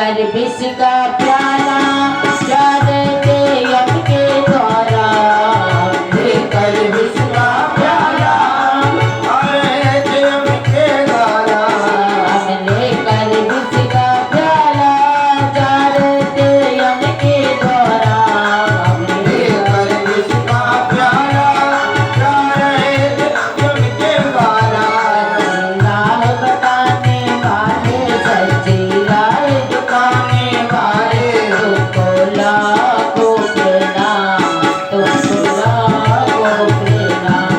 लेकर विष का प्याला चढ़ते यम के द्वारा, लेकर विष का प्याला चढ़ते यम के द्वारा, हम लेकर विष का प्याला चढ़ते यम के द्वारा, हम लेकर विष का प्याला चढ़ते यम के द्वारा। राह बताने वाले सच्ची राह दिखाने वाले तुमको लाखों प्रणाम, तुमको लाखों प्रणाम।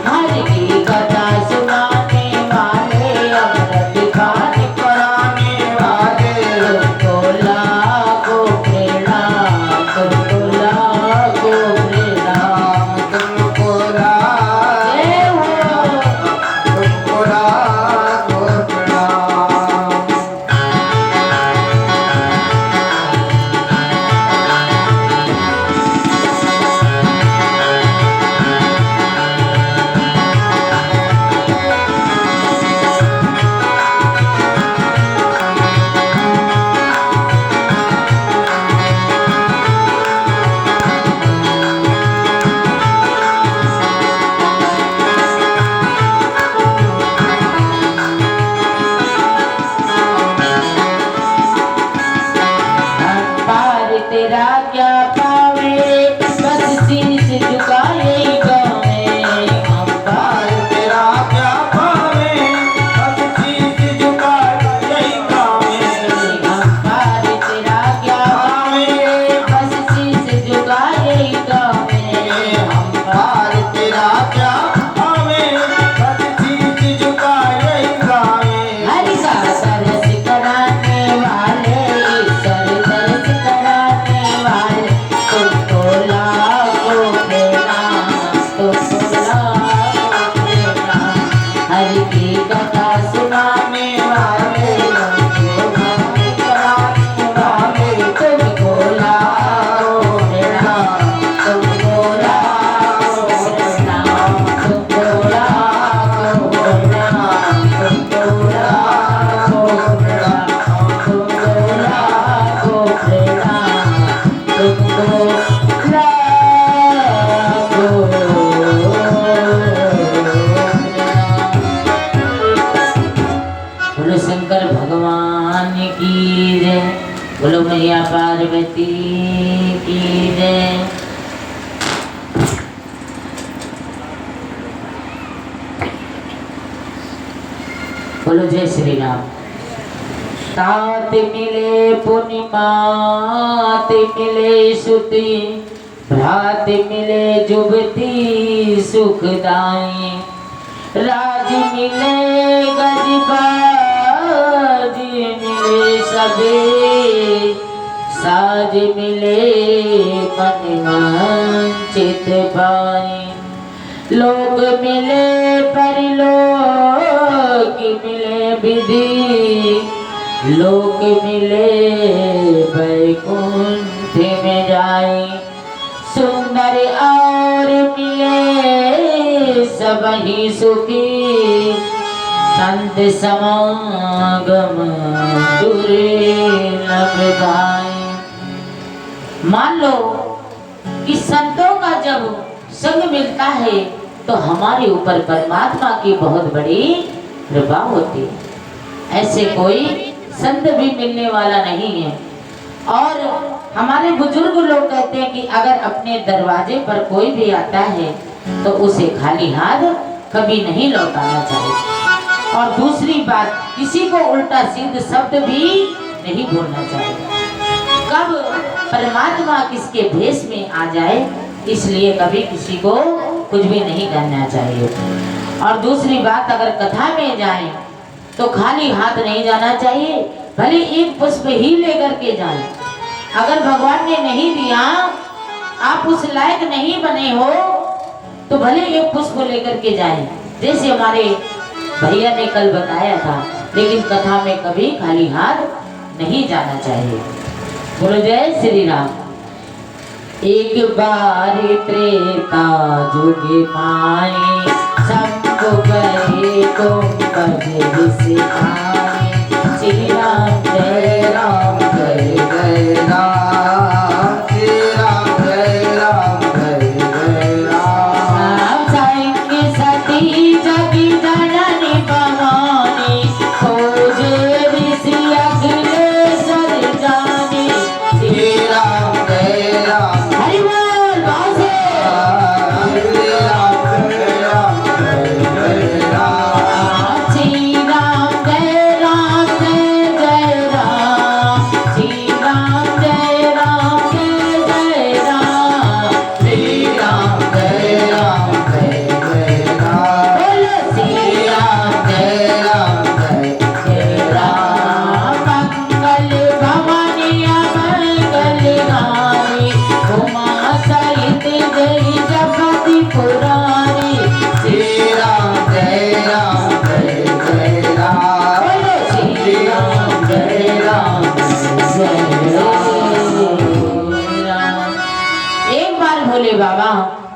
हर की कथा सुनाने वाले अमृत खाने कराने वाले तुमको लाखों प्रणाम, तुमको लाखों प्रणाम। तुमको जय हो। तुमको लाखों प्रणाम। पार तेरा क्या पावे बस शीश झुकाए गावे, हम पार तेरा क्या पावे बस शीश झुकाए यही गावे। हम पार तेरा क्या पावे बस शीश झुकाए गावे, हम पार तेरा क्या पावे बस शीश झुकाए यही गावे। हरि का तरस कराने वाले ईश्वर तरस कराने वाले तुमको लाखों प्रणाम, तुमको लाखों प्रणाम। हरि की कथा सुनाने वाले तुमको भक्ति कराने वाले तुमको लाखों प्रणाम, तुमको लाखों प्रणाम, तुमको लाखों प्रणाम, तुमको लाखों प्रणाम, तुमको लाखों प्रणाम, तुमको लाखों प्रणाम। बोलो शंकर भगवान की जय, बोलो मैया पार्वती की जय। बोलो जय श्री राम। तात मिले पुनिमात मिले सुती, भ्रात मिले जुबती सुखदाई, राज मिले गजबाज मिले सबे, साज मिले मन वांछित पाए, लोक मिले परलोक मिले विधि, लोक मिले वैकुंठ में जाए, सुंदर और मिले सब ही सुखी, संत समागम दुर्लभ भाई। मान लो कि संतों का जब संग मिलता है तो हमारे ऊपर परमात्मा की बहुत बड़ी कृपा होती है। ऐसे कोई संत भी मिलने वाला नहीं है। और हमारे बुजुर्ग लोग कहते हैं कि अगर अपने दरवाजे पर कोई भी आता है तो उसे खाली हाथ कभी नहीं लौटाना चाहिए। और दूसरी बात, किसी को उल्टा सीधा शब्द भी नहीं बोलना चाहिए। कब परमात्मा किसके भेष में आ जाए, इसलिए कभी किसी को कुछ भी नहीं करना चाहिए। और दूसरी बात, अगर कथा में जाए तो खाली हाथ नहीं जाना चाहिए, भले एक पुष्प ही लेकर के जाए। अगर भगवान ने नहीं दिया, आप उस लायक नहीं बने हो, तो भले एक पुष्प लेकर के जाए, जैसे हमारे भैया ने कल बताया था। लेकिन कथा में कभी खाली हाथ नहीं जाना चाहिए। बोलो जय श्री राम। एक बार त्रेता जुग माए, शंभु गए तुम बजे सिखाए। श्री राम जय राम।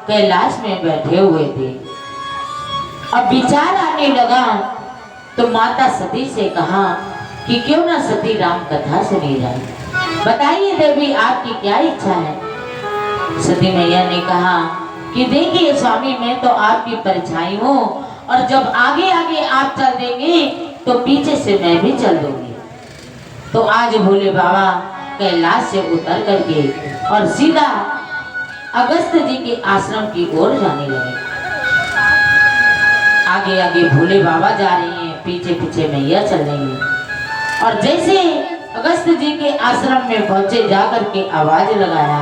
कैलाश में बैठे हुए थे। अब विचार आने लगा तो माता सती से कहा कि क्यों ना सती राम कथा सुनी जाए, बताइए देवी आपकी क्या इच्छा है। सती मैया ने कहा कि देखिए स्वामी, मैं तो आपकी परछाई हूँ और जब आगे आगे आप चल देंगे तो पीछे से मैं भी चल दूंगी। तो आज भोले बाबा कैलाश से उतर करके और सीधा अगस्त जी के आश्रम की ओर जाने लगे। आगे आगे भोले बाबा जा रहे हैं, पीछे पीछे मैया चल रही है। और जैसे अगस्त जी के आश्रम में पहुंचे, जाकर के आवाज लगाया।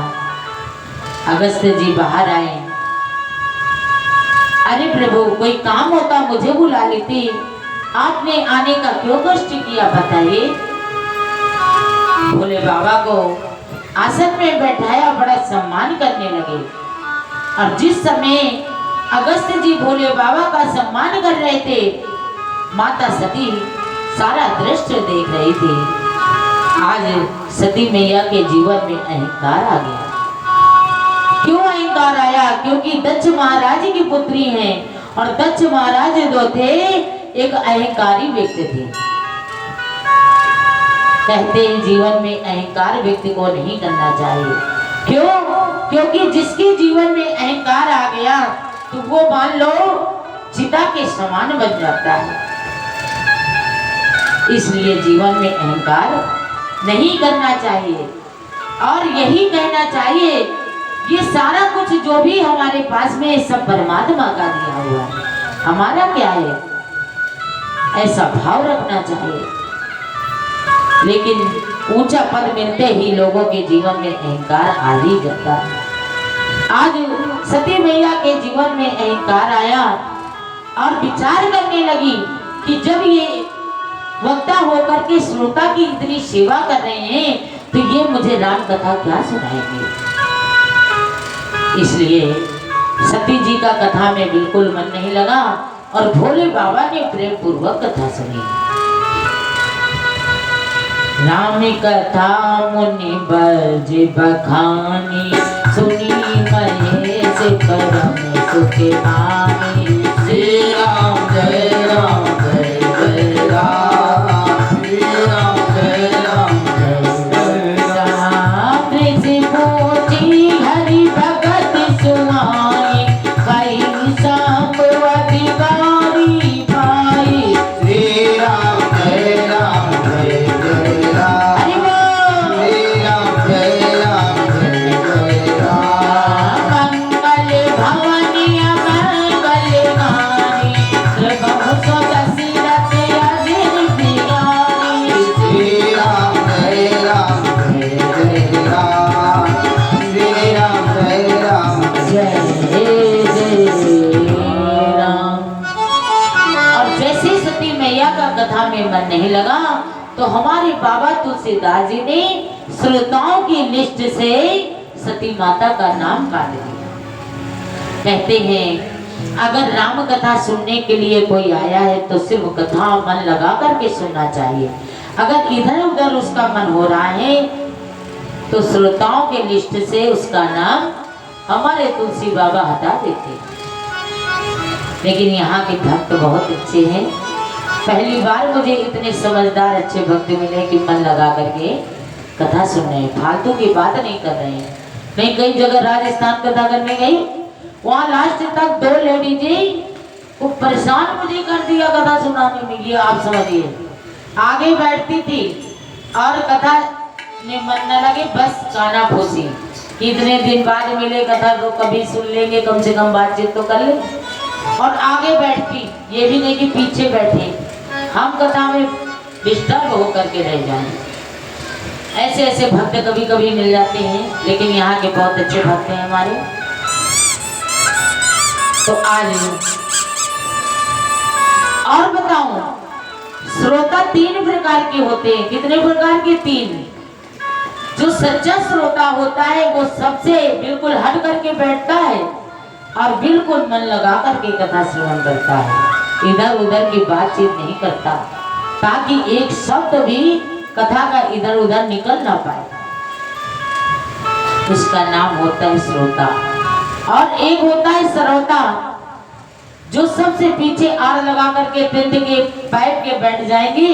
अगस्त जी बाहर आए, अरे प्रभु कोई काम होता मुझे बुला लेती, आपने आने का क्यों कष्ट किया बताइए। भोले बाबा को आसन में बैठाया, बड़ा सम्मान करने लगे। और जिस समय अगस्त जी भोले बाबा का सम्मान कर रहे थे, माता सती सारा दृश्य देख रही थी। आज सती मैया के जीवन में अहंकार आ गया। क्यों अहंकार आया? क्योंकि दक्ष महाराज की पुत्री हैं और दक्ष महाराज जो थे एक अहंकारी व्यक्ति थे। कहते हैं जीवन में अहंकार व्यक्ति को नहीं करना चाहिए। क्यों? क्योंकि जिसके जीवन में अहंकार आ गया तो वो मान लो चिता के समान बन जाता है। इसलिए जीवन में अहंकार नहीं करना चाहिए और यही कहना चाहिए, ये सारा कुछ जो भी हमारे पास में सब परमात्मा का दिया हुआ है, हमारा क्या है, ऐसा भाव रखना चाहिए। लेकिन ऊंचा पद मिलते ही लोगों के जीवन में अहंकार आ ही जाता है। आज सती मैया के जीवन में अहंकार आया और विचार करने लगी कि जब ये वक्ता होकर के श्रोता की इतनी सेवा कर रहे हैं तो ये मुझे राम कथा क्या सुनाएंगे। इसलिए सती जी का कथा में बिल्कुल मन नहीं लगा और भोले बाबा ने प्रेम पूर्वक कथा सुनी। राम कथा मुनि बज बखानी, सुनी महेश परम सुख मानी। श्री राम जय राम जय जय राम, श्री राम जय राम जय जय राम। कृष्ण पूजी हरि भगत सुनाई, कई सांब अधिकारी पाई। श्री राम जय राम जय जय राम, हरि बोल। श्री राम जय राम जय जय राम। मंगल भवनी मंगल गानी, प्रभु सो दशरथ अजिर बिगानी। श्री राम जय राम जय जय राम, श्री राम जय राम जय जय राम। और जैसे सती मैया का कथा में मन नहीं लगा तो हमारे बाबा तुलसीदास जी ने श्रोताओं की लिस्ट से सती माता का नाम काट दिया। कहते हैं अगर राम कथा सुनने के लिए कोई आया है तो सिर्फ कथा मन लगा करके सुनना चाहिए। अगर इधर उधर उसका मन हो रहा है तो श्रोताओं के लिस्ट से उसका नाम हमारे तुलसी बाबा हटा देते हैं। लेकिन यहाँ के भक्त बहुत अच्छे हैं। पहली बार मुझे इतने समझदार अच्छे भक्त मिले कि मन लगा करके कथा सुन रहे हैं, फालतू की बात नहीं कर रहे हैं। नहीं, कई जगह राजस्थान कथा करने गई, वहाँ लास्ट तक 2 लेडी जी वो परेशान मुझे कर दिया कथा सुनाने में। ये आप समझिए, आगे बैठती थी और कथा में मन न लगे बस गाना फूसी। इतने दिन बाद मिले कथा तो कभी सुन लेंगे, कम से कम बातचीत तो कर ले। और आगे बैठती, ये भी नहीं कि पीछे बैठे, हम कथा में डिस्टर्ब होकर के रह जाएं। ऐसे ऐसे भक्त कभी कभी मिल जाते हैं, लेकिन यहाँ के बहुत अच्छे भक्त हैं हमारे। तो आज और बताऊं, श्रोता 3 प्रकार के होते हैं। कितने प्रकार के? 3। जो सच्चा श्रोता होता है वो सबसे बिल्कुल हट करके बैठता है और बिल्कुल मन लगा करके कथा श्रवण करता है, इधर उधर की बातचीत नहीं करता, ताकि एक शब्द भी कथा का इधर उधर निकल ना पाए। उसका नाम होता है श्रोता। और एक होता है सरौता, जो सबसे पीछे आड़ लगा करके टेंट के पाइप के बैठ जाएंगे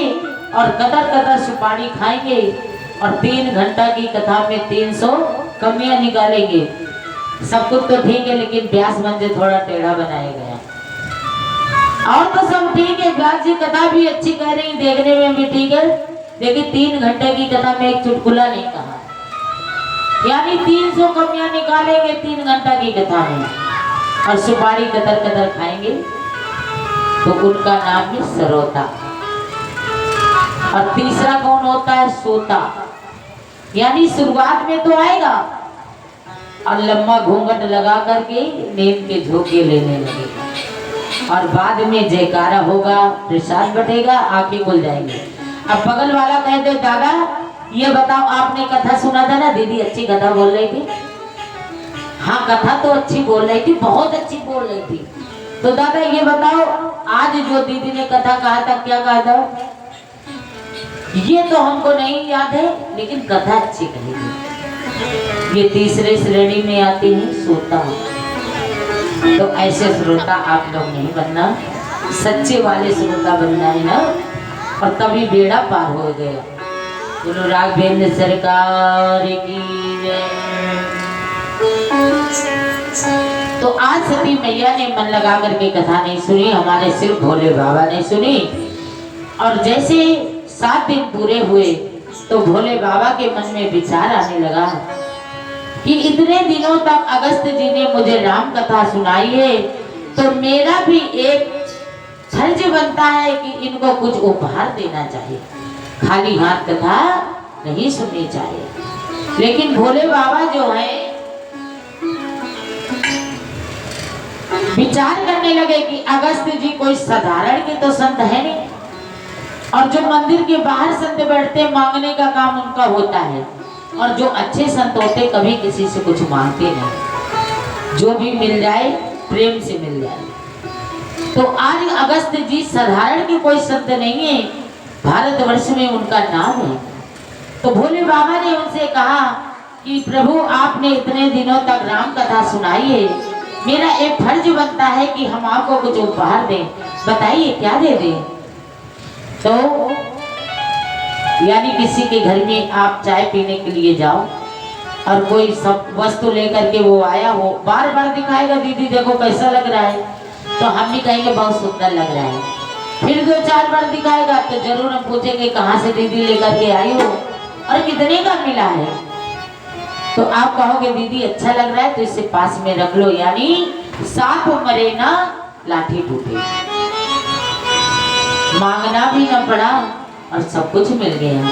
और कतर कतर सुपारी खाएंगे और 3 घंटा की कथा में 300 कमियां निकालेंगे। सब कुछ तो ठीक है, लेकिन व्यास मंदिर थोड़ा टेढ़ा बनाया गया। और तो सब ठीक है, व्यास जी कथा भी अच्छी कह रही, देखने में भी ठीक है, लेकिन 3 घंटे की कथा में एक चुटकुला नहीं कहा। यानी 300 कमियां निकालेंगे 3 घंटा की कथा में और सुपारी कतर कतर खाएंगे, तो उनका नाम है सरौता। और तीसरा कौन होता है? सोता। यानी शुरुआत में तो आएगा और लंबा घूंघट लगा करके नींद के झोंके लेने लगेगा और बाद में जयकारा होगा, प्रसाद बटेगा, आंखें खुल जाएंगे। अब बगल वाला कह दे, दादा ये बताओ, आपने कथा सुना था ना, दीदी अच्छी कथा बोल रही थी। हाँ कथा तो अच्छी बोल रही थी, बहुत अच्छी बोल रही थी। तो दादा ये बताओ, आज जो दीदी ने कथा कहा था, क्या कहा था? ये तो हमको नहीं याद है, लेकिन कथा अच्छी कही थी। ये तीसरे श्रेणी में आती है सोता। तो ऐसे श्रोता आप लोग नहीं बनना, सच्चे वाले श्रोता बनना है ना, और तभी बेड़ा पार हो गया। बोलो राघवेंद्र सरकार की जय। तो आज सती मैया ने मन लगा करके कथा नहीं सुनी, हमारे सिर्फ भोले बाबा ने सुनी। और जैसे 7 दिन पूरे हुए तो भोले बाबा के मन में विचार आने लगा कि इतने दिनों तक अगस्त जी ने मुझे राम कथा सुनाई है, तो मेरा भी एक फर्ज बनता है कि इनको कुछ उपहार देना चाहिए, खाली हाथ कथा नहीं सुननी चाहिए। लेकिन भोले बाबा जो है विचार करने लगे कि अगस्त जी कोई साधारण के तो संत है नहीं, और जो मंदिर के बाहर संत बैठते मांगने का काम उनका होता है, और जो अच्छे संत होते कभी किसी से कुछ मांगते नहीं, जो भी मिल जाए प्रेम से मिल जाए। तो आज अगस्त जी साधारण के कोई संत नहीं है, भारतवर्ष में उनका नाम है। तो भोले बाबा ने उनसे कहा कि प्रभु आपने इतने दिनों तक राम कथा सुनाई है, मेरा एक फर्ज बनता है कि हम आपको कुछ उपहार दें, बताइए क्या दे दें। तो यानी किसी के घर में आप चाय पीने के लिए जाओ और कोई सब वस्तु लेकर के वो आया, वो बार बार दिखाएगा, दीदी देखो कैसा लग रहा है, तो हम भी कहेंगे बहुत सुंदर लग रहा है। फिर 2-4 बार दिखाएगा तो जरूर हम पूछेंगे कहाँ से दीदी लेकर के आई हो और कितने का मिला है। तो आप कहोगे दीदी अच्छा लग रहा है तो इसे पास में रख लो, यानी सांप मरे ना लाठी टूटे। मांगना भी न पड़ा और सब कुछ मिल गया।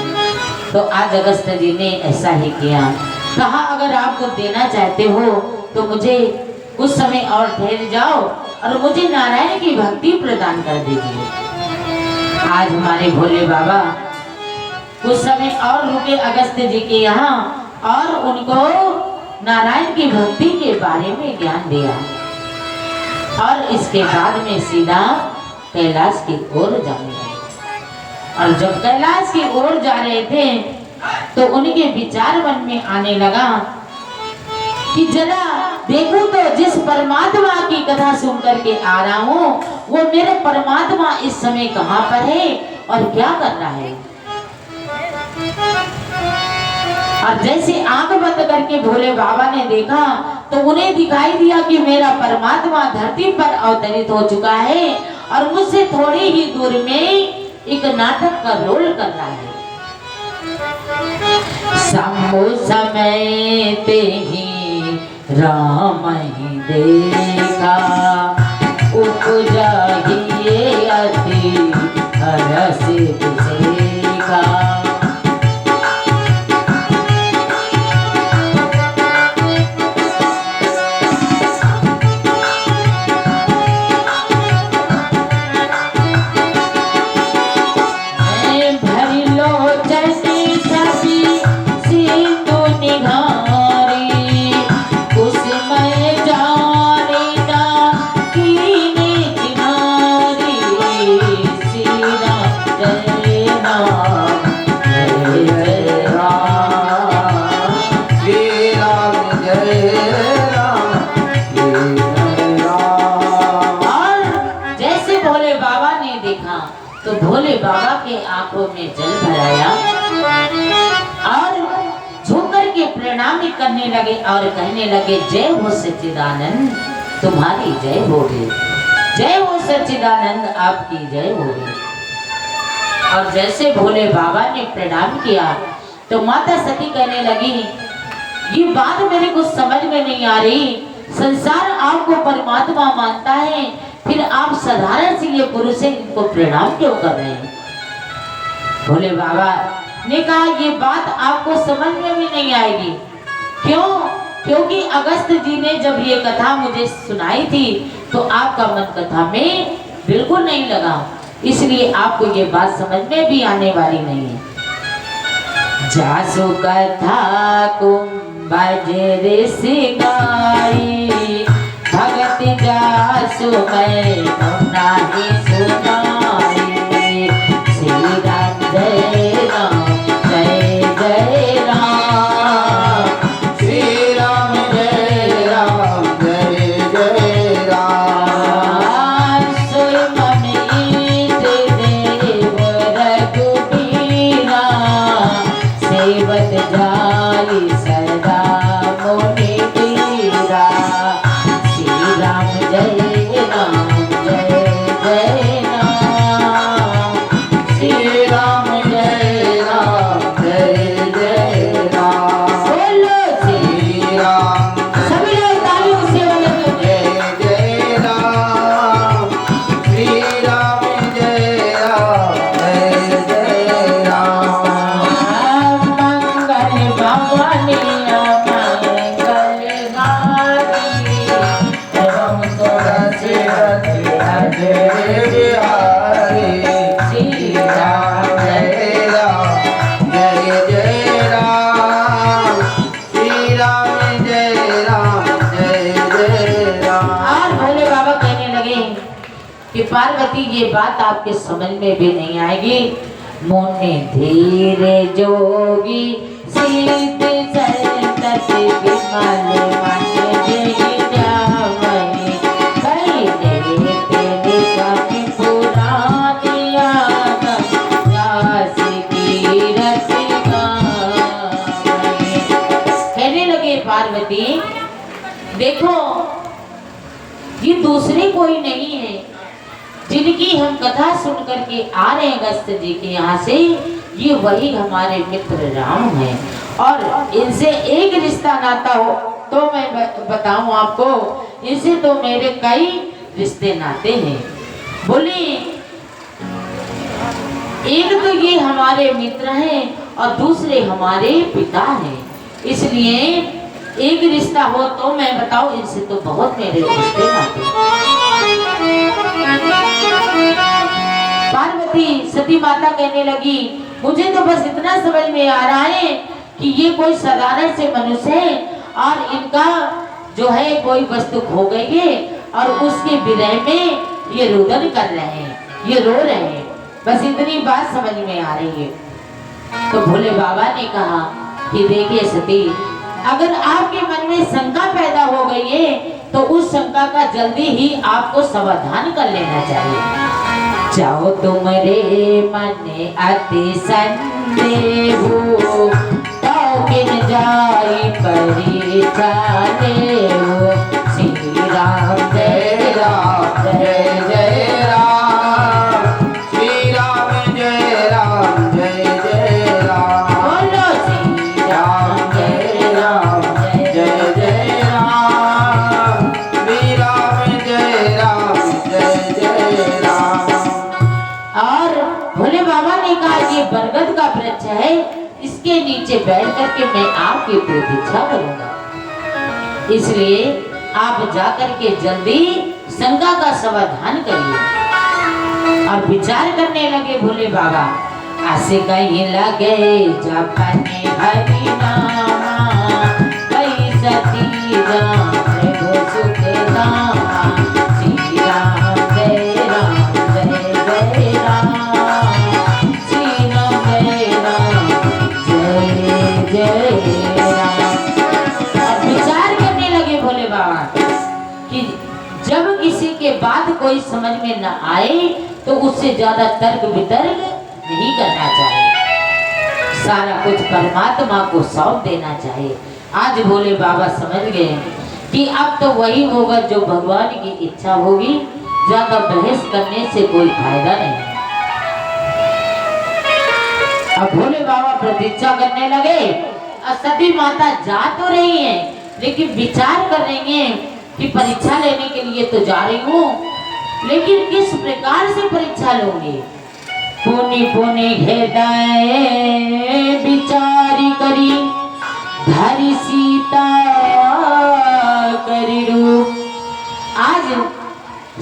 तो आज अगस्त जी ने ऐसा ही किया, कहा अगर आपको देना चाहते हो तो मुझे कुछ समय और ठहर जाओ और मुझे नारायण की भक्ति प्रदान कर दीजिए। आज हमारे भोले बाबा कुछ समय और रुके अगस्त जी के यहाँ और उनको नारायण की भक्ति के बारे में ज्ञान दिया, और इसके बाद में सीधा कैलाश की ओर जाने लगे। और जब कैलाश की ओर जा रहे थे तो उनके विचार मन में आने लगा कि जरा देखूं तो जिस परमात्मा की कथा सुन करके आ रहा हूँ वो मेरे परमात्मा इस समय कहाँ पर है और क्या कर रहा है। और जैसे आंख बंद करके भोले बाबा ने देखा तो उन्हें दिखाई दिया कि मेरा परमात्मा धरती पर अवतरित हो चुका है और मुझसे थोड़ी ही दूर में एक नाटक का रोल कर रहा है। शंभु समय ते ही राम ही देखा, उपजा ही अति हरष सीखा। के आंखों में जल भराया और झुक करके प्रणाम करने लगे और कहने लगे, जय हो सच्चिदानंद, तुम्हारी जय हो रे, जय हो सच्चिदानंद, आपकी जय हो रे। और जैसे भोले बाबा ने प्रणाम किया तो माता सती कहने लगी, ये बात मेरे को समझ में नहीं आ रही, संसार आपको परमात्मा मानता है, फिर आप साधारण से ये पुरुष है, इनको प्रणाम क्यों कर रहे हैं? भोले बाबा ने कहा, ये बात आपको समझ में भी नहीं आएगी। क्यों? क्योंकि अगस्त जी ने जब ये कथा मुझे सुनाई थी तो आपका मन कथा में बिल्कुल नहीं लगा, इसलिए आपको ये बात समझ में भी आने वाली नहीं है। जासु कथा कुंभजरे सिगाई, भगत जासु मैं नाही सुनाई। श्री राम जय राम जय जय राम, श्री राम जय राम जय जय राम। सोई ममीत देव रघुबीरा, सेवत जाई सदा मोहि पीरा। श्री राम जय राम जय जय राम, श्री राम जय राम जय जय राम। बोलो श्री राम सभी लोग तालियों से बोलेंगे। जय जय राम, श्री राम जय राम जय जय राम। मंगल भवानी मंगल गारी, एवं तुलसी जय बिहारी। श्री राम जय राम जय जय राम, श्री राम जय राम जय जय राम। और भोले बाबा कहने लगे कि पार्वती ये बात आपके समझ में भी नहीं आएगी। मोने धीरे जोगी सिद्ध संतति विमल मन जय जावै, कई देते निकट पुरानिया दास की रसिका। कहने लगे पार्वती, देखो ये दूसरे कोई नहीं है, जिनकी हम कथा सुन करके आ रहे हैं अगस्त जी के यहाँ से, ये वही हमारे मित्र राम हैं। और इनसे एक रिश्ता नाता हो तो मैं बताऊं आपको, इनसे तो मेरे कई रिश्ते नाते हैं। बोले एक तो ये हमारे मित्र हैं और दूसरे हमारे पिता हैं, इसलिए एक रिश्ता हो तो मैं बताऊं, इनसे तो बहुत मेरे रिश्ते नाते हैं। पार्वती सती माता कहने लगी, मुझे तो बस इतना समझ में आ रहा है कि ये कोई साधारण से मनुष्य है और इनका जो है कोई वस्तु खो गई है और उसके विरह में ये रुदन कर रहे हैं, ये रो रहे हैं, बस इतनी बात समझ में आ रही है। तो भोले बाबा ने कहा कि देखिए सती, अगर आपके मन में शंका पैदा हो गई है तो उस शंका का जल्दी ही आपको समाधान कर लेना चाहिए। जाओ तुम रे मन अति संदेह, तो किन जाई परीक्षा लेहु। श्री राम जय राम जय जय राम, श्री राम जय राम जय जय राम। बोलो श्री राम जय राम जय जय राम, श्री राम जय राम जय जय राम। और भोले बाबा ने कहा, ये बरगद का वृक्ष है, इसके नीचे बैठ करके मैं आपकी प्रतीक्षा करूंगा, इसलिए आप जाकर के जल्दी शंका का समाधान करिए। और विचार करने लगे भोले बाबा, ऐसे कहीं लगे जपने हरि नामा, कई सती राम प्रभु सुख नामा। श्री राम जय राम जय जय राम, श्री राम जय राम जय जय राम। अब विचार करने लगे भोले बाबा कि जब किसी के बात कोई समझ में न आए तो उससे ज्यादा तर्क वितर्क नहीं करना चाहिए, सारा कुछ परमात्मा को सौंप देना चाहिए। आज भोले बाबा समझ गए कि अब तो वही होगा जो भगवान की इच्छा होगी, ज्यादा बहस करने से कोई फायदा नहीं। अब भोले बाबा प्रतीक्षा करने लगे और सती माता जा तो रही है, लेकिन विचार कर रही है कि परीक्षा लेने के लिए तो जा रही हूँ, लेकिन किस प्रकार से परीक्षा लूंगी। पुनि पुनि हृदय विचारी करी धरि सीता करी रूप। आज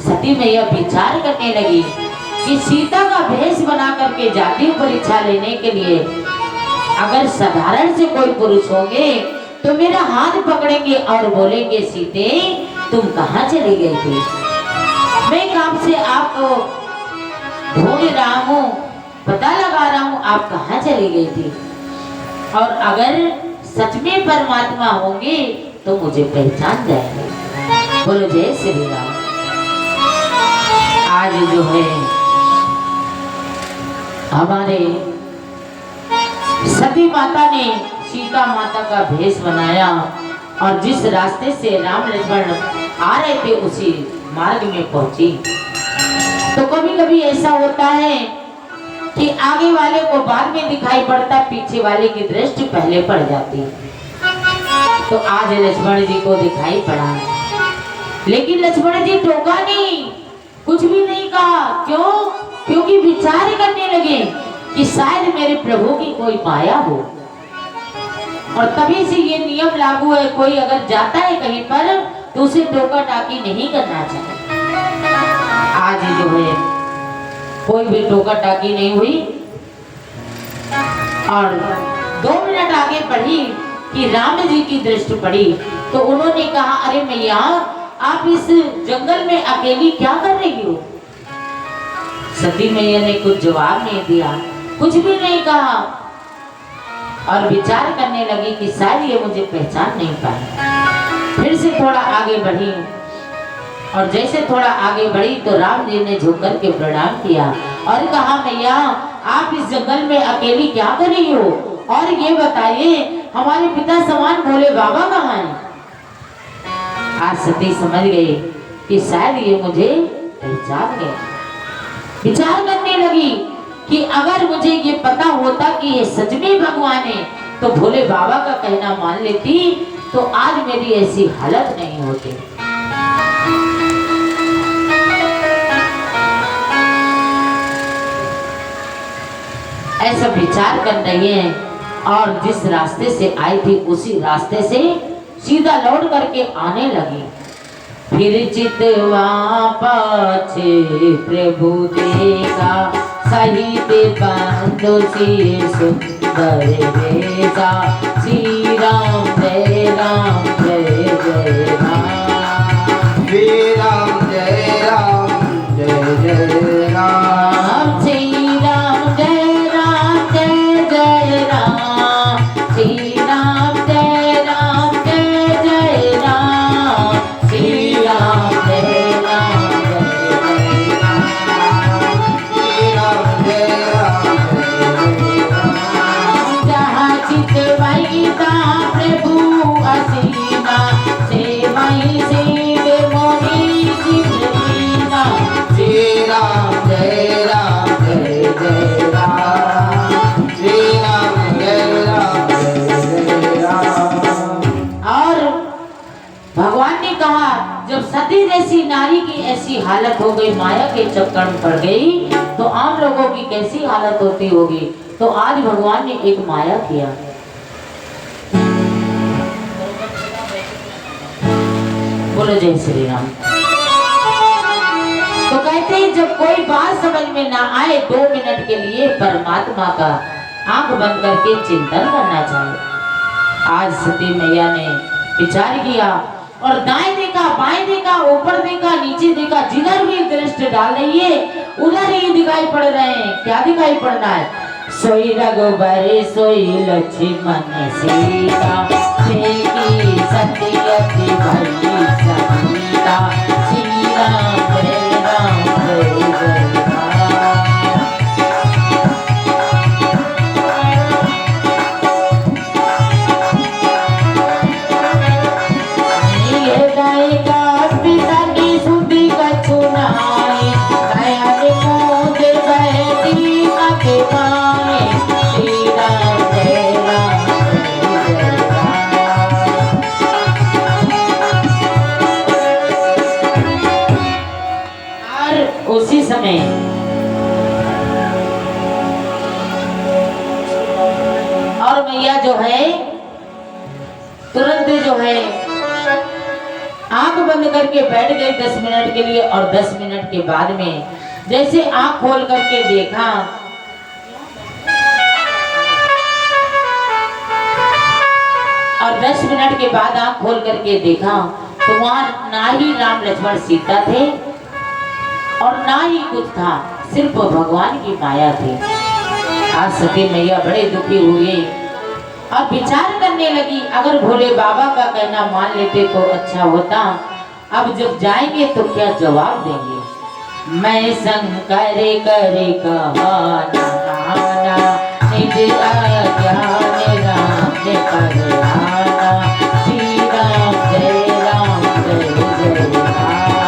सती मैया विचार करने लगी कि सीता का भेष बना करके जाती हूँ परीक्षा लेने के लिए, अगर साधारण से कोई पुरुष होंगे तो मेरा हाथ पकड़ेंगे और बोलेंगे सीते तुम कहाँ चली गई थी, मैं काम से आपको ढूंढ रहा हूँ, पता लगा रहा हूँ आप कहाँ चली गई थी। और अगर सच में परमात्मा होंगे तो मुझे पहचान जाएंगे। बोलो जय श्री राम। आज जो है हमारे सती माता ने सीता माता का भेष बनाया और जिस रास्ते से राम लक्ष्मण आ रहे थे उसी मार्ग में पहुंची। तो कभी कभी ऐसा होता है कि आगे वाले को बाद में दिखाई पड़ता, पीछे वाले की दृष्टि पहले पड़ जाती। तो आज लक्ष्मण जी को दिखाई पड़ा, लेकिन लक्ष्मण जी टोका नहीं, कुछ भी नहीं कहा। क्यों? क्योंकि विचार करने लगे कि शायद मेरे प्रभु की कोई माया हो। और तभी से ये नियम लागू है, कोई अगर जाता है कहीं पर तो उसे टोका टाकी नहीं करना चाहिए। आज जो है कोई भी टोका टाकी नहीं हुई और 2 मिनट आगे बढ़ी कि राम जी की दृष्टि पड़ी तो उन्होंने कहा अरे मैया आप इस जंगल में अकेली क्या कर रही हो। सती मैया ने कुछ जवाब नहीं दिया, कुछ भी नहीं कहा और विचार करने लगी कि शायद ये मुझे पहचान नहीं पाए। फिर से थोड़ा आगे बढ़ी और जैसे थोड़ा आगे बढ़ी तो राम जी ने झुक कर के प्रणाम किया और कहा मैया आप इस जंगल में अकेली क्या कर रही हो, और ये बताइए हमारे पिता समान भोले बाबा कहाँ हैं। आज सती समझ गई कि शायद ये मुझे पहचान गए। विचार करने लगी कि अगर मुझे ये पता होता कि ये सच में भगवान है तो भोले बाबा का कहना मान लेती, तो आज मेरी ऐसी हालत नहीं होती। ऐसा विचार कर रही है और जिस रास्ते से आई थी उसी रास्ते से सीधा लौट करके आने लगी। फिर चितवा पाछे प्रभु देखा सहित बंधु सी सुंदर वेशा। श्री राम जय राम जय जय राम। श्री राम जय राम जय जय राम। श्री राम जय राम जय जय राम। श्री राम जय राम जय जय राम। श्री राम जय राम जय जय राम। श्री राम जय राम जय जय राम। जहाँ चितवई का प्रभु असीमा से वहीं से मोरी जिंदगीना। श्री राम जय राम जय जय राम। श्री राम जय राम जय जय राम। और भगवान ने कहा जब सती जैसी नारी की ऐसी हालत हो गई, माया के चक्कर में पड़ गई, तो आम लोगों की कैसी हालत होती होगी। तो आज भगवान ने एक माया किया। बोलो जय श्री राम। तो कहते हैं जब कोई बात समझ में ना आए 2 मिनट के लिए परमात्मा का आंख बंद करके चिंतन करना चाहिए। आज सती मैया ने विचार किया और दाएं देखा, बाएं देखा, ऊपर देखा, नीचे देखा, जिधर भी दृष्टि डाल रही है उधर ही दिखाई पड़ रहे हैं। क्या दिखाई पड़ रहा है? सोई रघुबर सोई लक्ष्मण सीता, देखी सत्यवती भई सविता। श्री राम जय राम जय जय राम। बसाए श्री राम जय राम जय राम। और उसी समय और मैया जो है तुरंत जो है आंख बंद करके बैठ गई 10 मिनट के लिए। और 10 मिनट के बाद में जैसे आंख खोल करके देखा और 10 मिनट के बाद आंख खोल करके देखा तो वहां ना ही राम लक्ष्मण सीता थे और ना ही कुछ था, सिर्फ भगवान की माया थी। आज सती मैया बड़े दुखी हुई और विचार करने लगी, अगर भोले बाबा का कहना मान लेते तो अच्छा होता। अब जब जाएंगे तो क्या जवाब देंगे। मैं शंकर करे कहाना निज अज्ञान राम ने पहचाना श्री राम जय राम जय जय राम।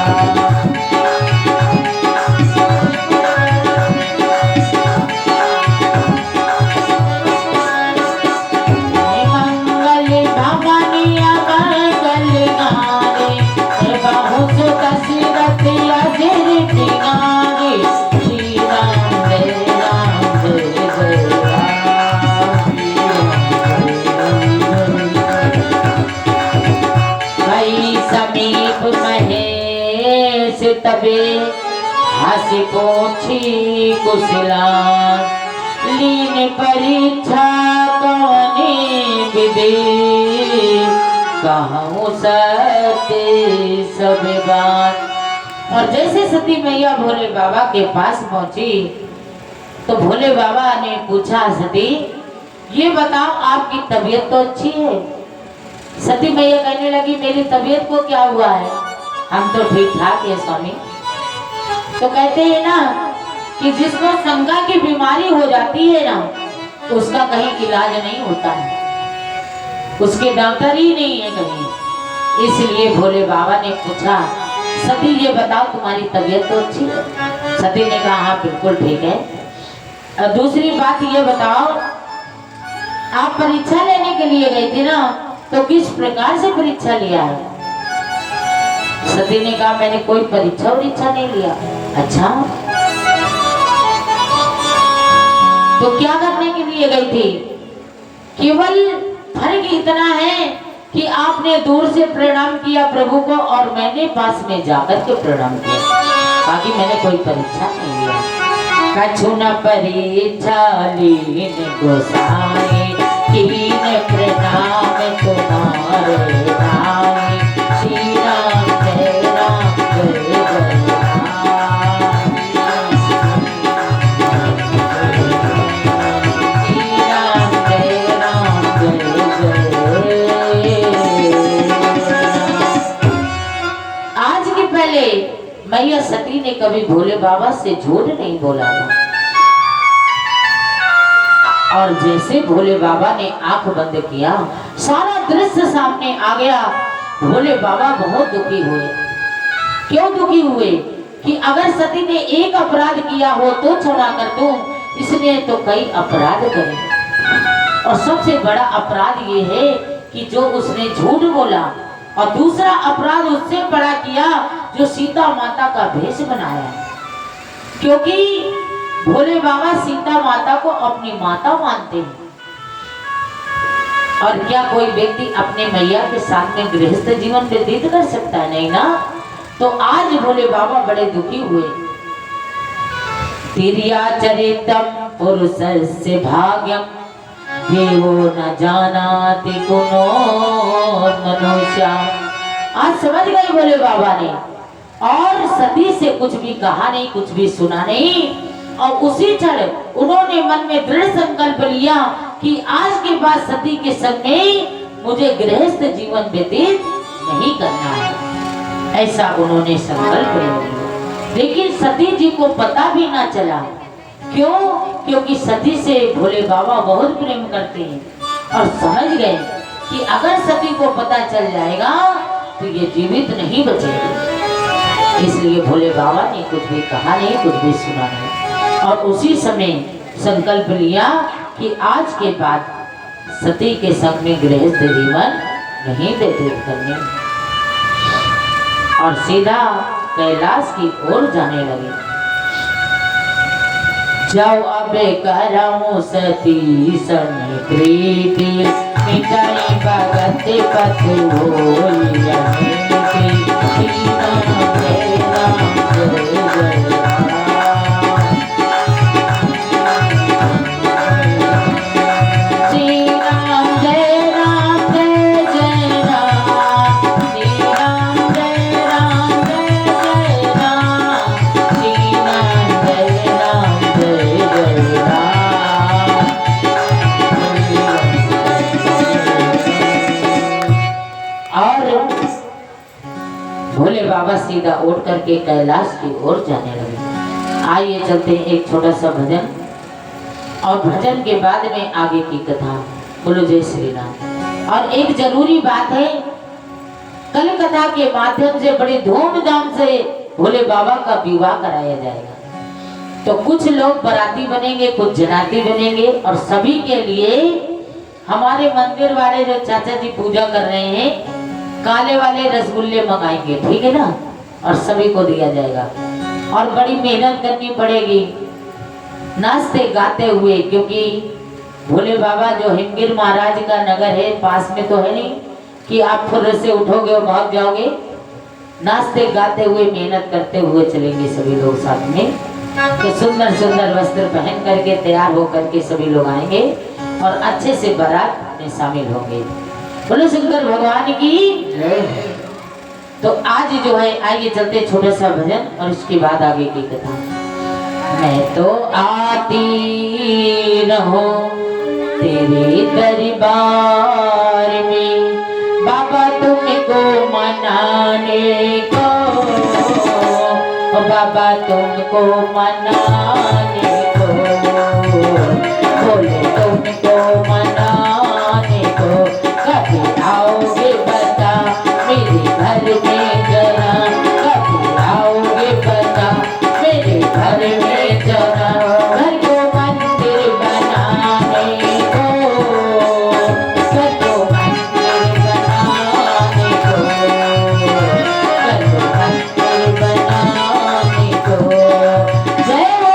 तबे हंसी पोछी कुशलान लीन परीक्षा कौने विदे कहूँ सत्य सब बात। और जैसे सती मैया भोले बाबा के पास पहुंची तो भोले बाबा ने पूछा, सती ये बताओ आपकी तबीयत तो अच्छी है। सती मैया कहने लगी, मेरी तबीयत को क्या हुआ है, हम तो ठीक ठाक है स्वामी। तो कहते हैं ना कि जिसको शंका की बीमारी हो जाती है ना उसका कहीं इलाज नहीं होता है, उसके डॉक्टर ही नहीं है कहीं। इसलिए भोले बाबा ने पूछा, सती ये बताओ तुम्हारी तबीयत तो अच्छी है। सती ने कहा हाँ बिल्कुल ठीक है। और दूसरी बात ये बताओ, आप परीक्षा लेने के लिए गई थी ना, तो किस प्रकार से परीक्षा लिया है। सती ने कहा मैंने कोई परीक्षा नहीं लिया। अच्छा तो क्या करने के लिए गई थी। केवल फर्क इतना है कि आपने दूर से प्रणाम किया प्रभु को और मैंने पास में जाकर के प्रणाम किया, बाकी मैंने कोई परीक्षा नहीं लिया। कछु न परीक्षा लीन गोसाई कीन प्रणाम तुम्हारे नाम श्री राम जय राम जय जय मैया सती ने कभी भोले बाबा से झूठ नहीं बोला था। और जैसे भोले बाबा ने आंख बंद किया सारा दृश्य सामने आ गया। भोले बाबा बहुत दुखी हुए। क्यों दुखी हुए कि अगर सती ने एक अपराध किया हो तो क्षमा कर दूं, इसने तो कई अपराध करे। और सबसे बड़ा अपराध ये है कि जो उसने झूठ बोला, और दूसरा अपराध उससे बड़ा किया जो सीता माता का भेष बनाया। क्योंकि भोले बाबा सीता माता को अपनी माता मानते हैं। और क्या कोई व्यक्ति अपने मैया के साथ में गृहस्थ जीवन व्यतीत कर सकता है, नहीं ना। तो आज भोले बाबा बड़े दुखी हुए। तिरिया चरितम पुरुषस्य भाग्यम देवो न जानाति कुनो मनुष्य। आज समझ गए भोले बाबा ने, और सती से कुछ भी कहा नहीं, कुछ भी सुना नहीं। और उसी क्षण उन्होंने मन में दृढ़ संकल्प लिया कि आज के बाद सती के संग में मुझे गृहस्थ जीवन व्यतीत नहीं करना है, ऐसा उन्होंने संकल्प लिया। लेकिन सती जी को पता भी ना चला। क्यों? क्योंकि सती से भोले बाबा बहुत प्रेम करते हैं और समझ गए कि अगर सती को पता चल जाएगा तो ये जीवित नहीं बचेगी। इसलिए भोले बाबा ने कुछ भी कहा नहीं, कुछ भी सुना नहीं। और उसी समय संकल्प लिया कि आज के बाद सती के संग में गृहस्थ जीवन नहीं व्यतीत करने, और सीधा कैलाश की ओर जाने लगे। जाओ अबे करऊं सती सन प्रीति, मिटाई भगत पथ होई अनीति। श्री राम जय राम जय जय राम। श्री राम जय राम जय जय राम। श्री राम जय राम जय जय राम। श्री राम जय राम जय जय राम। और भोले बाबा सीधा उठ करके कैलाश की ओर जाने लगे। आइए चलते हैं एक छोटा सा भजन, और भजन के बाद में आगे की कथा। बोलो जय श्री राम। और एक जरूरी बात है, कल कथा के माध्यम से बड़े धूमधाम से भोले बाबा का विवाह कराया जाएगा। तो कुछ लोग बराती बनेंगे, कुछ जनाती बनेंगे, और सभी के लिए हमारे मंदिर वाले जो चाचा जी पूजा कर रहे हैं, काले वाले रसगुल्ले मंगाएंगे, ठीक है ना, और सभी को दिया जाएगा। और बड़ी मेहनत करनी पड़ेगी नाचते गाते हुए, क्योंकि भोले बाबा जो हिमगिर महाराज का नगर है, पास में तो है नहीं कि आप फुर्र से उठोगे और भाग जाओगे। नाचते गाते हुए मेहनत करते हुए चलेंगे सभी लोग साथ में। तो सुंदर सुंदर वस्त्र पहन करके तैयार होकर के सभी लोग आएंगे और अच्छे से बारात में शामिल होंगे। बोलो शंकर भगवान की जय। तो आज जो है, आइए चलते छोटा सा भजन और उसके बाद आगे की कथा। मैं तो आती रहूं तेरे दरबार में, बाबा तुमको मनाने को, बाबा तुमको मनाने को, बोले तुमको मनाने को। कभी आओगे बता मेरे घर में जरा, कभी आओगे बता मेरे घर में जरा। घर को मंदिर बनाने को, घर को मंदिर बनाने को, घर को मंदिर बनाने को। जय हो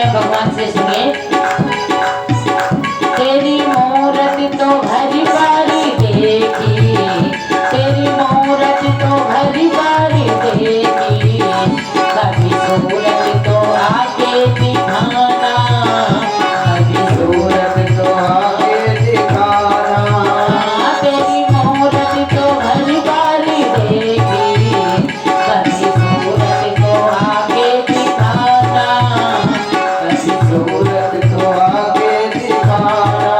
हैं भगवान से सुनिए। तेरी मूरत तो हरी बारी देखी, तेरी मूरत तो हरी बारी देखी, कभी सूरत तो आके दिखाना, कभी सूरत तो आके दिखाना। तेरी मूरत तो हरी बारी देखी, कभी सूरत तो आके दिखाना, कभी सूरत तो आके दिखाना।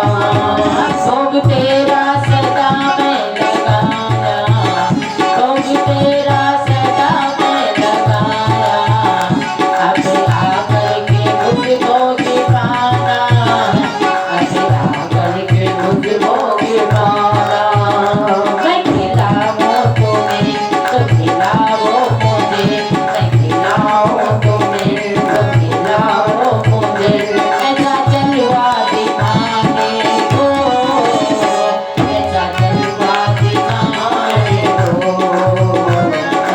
भोग तेरा सदा में लगाया, भोग तेरा सदा में लगाया, अब आकर के मुझको दिखाना, अब आकर के मुझको दिखाना। मैं खिलाऊं तुम्हें तो खिलाओ मुझे, मैं खिलाऊं तुम्हें तो खिलाओ मुझे, ऐसा जलवा दिखाने को, ऐसा जलवा दिखाने को,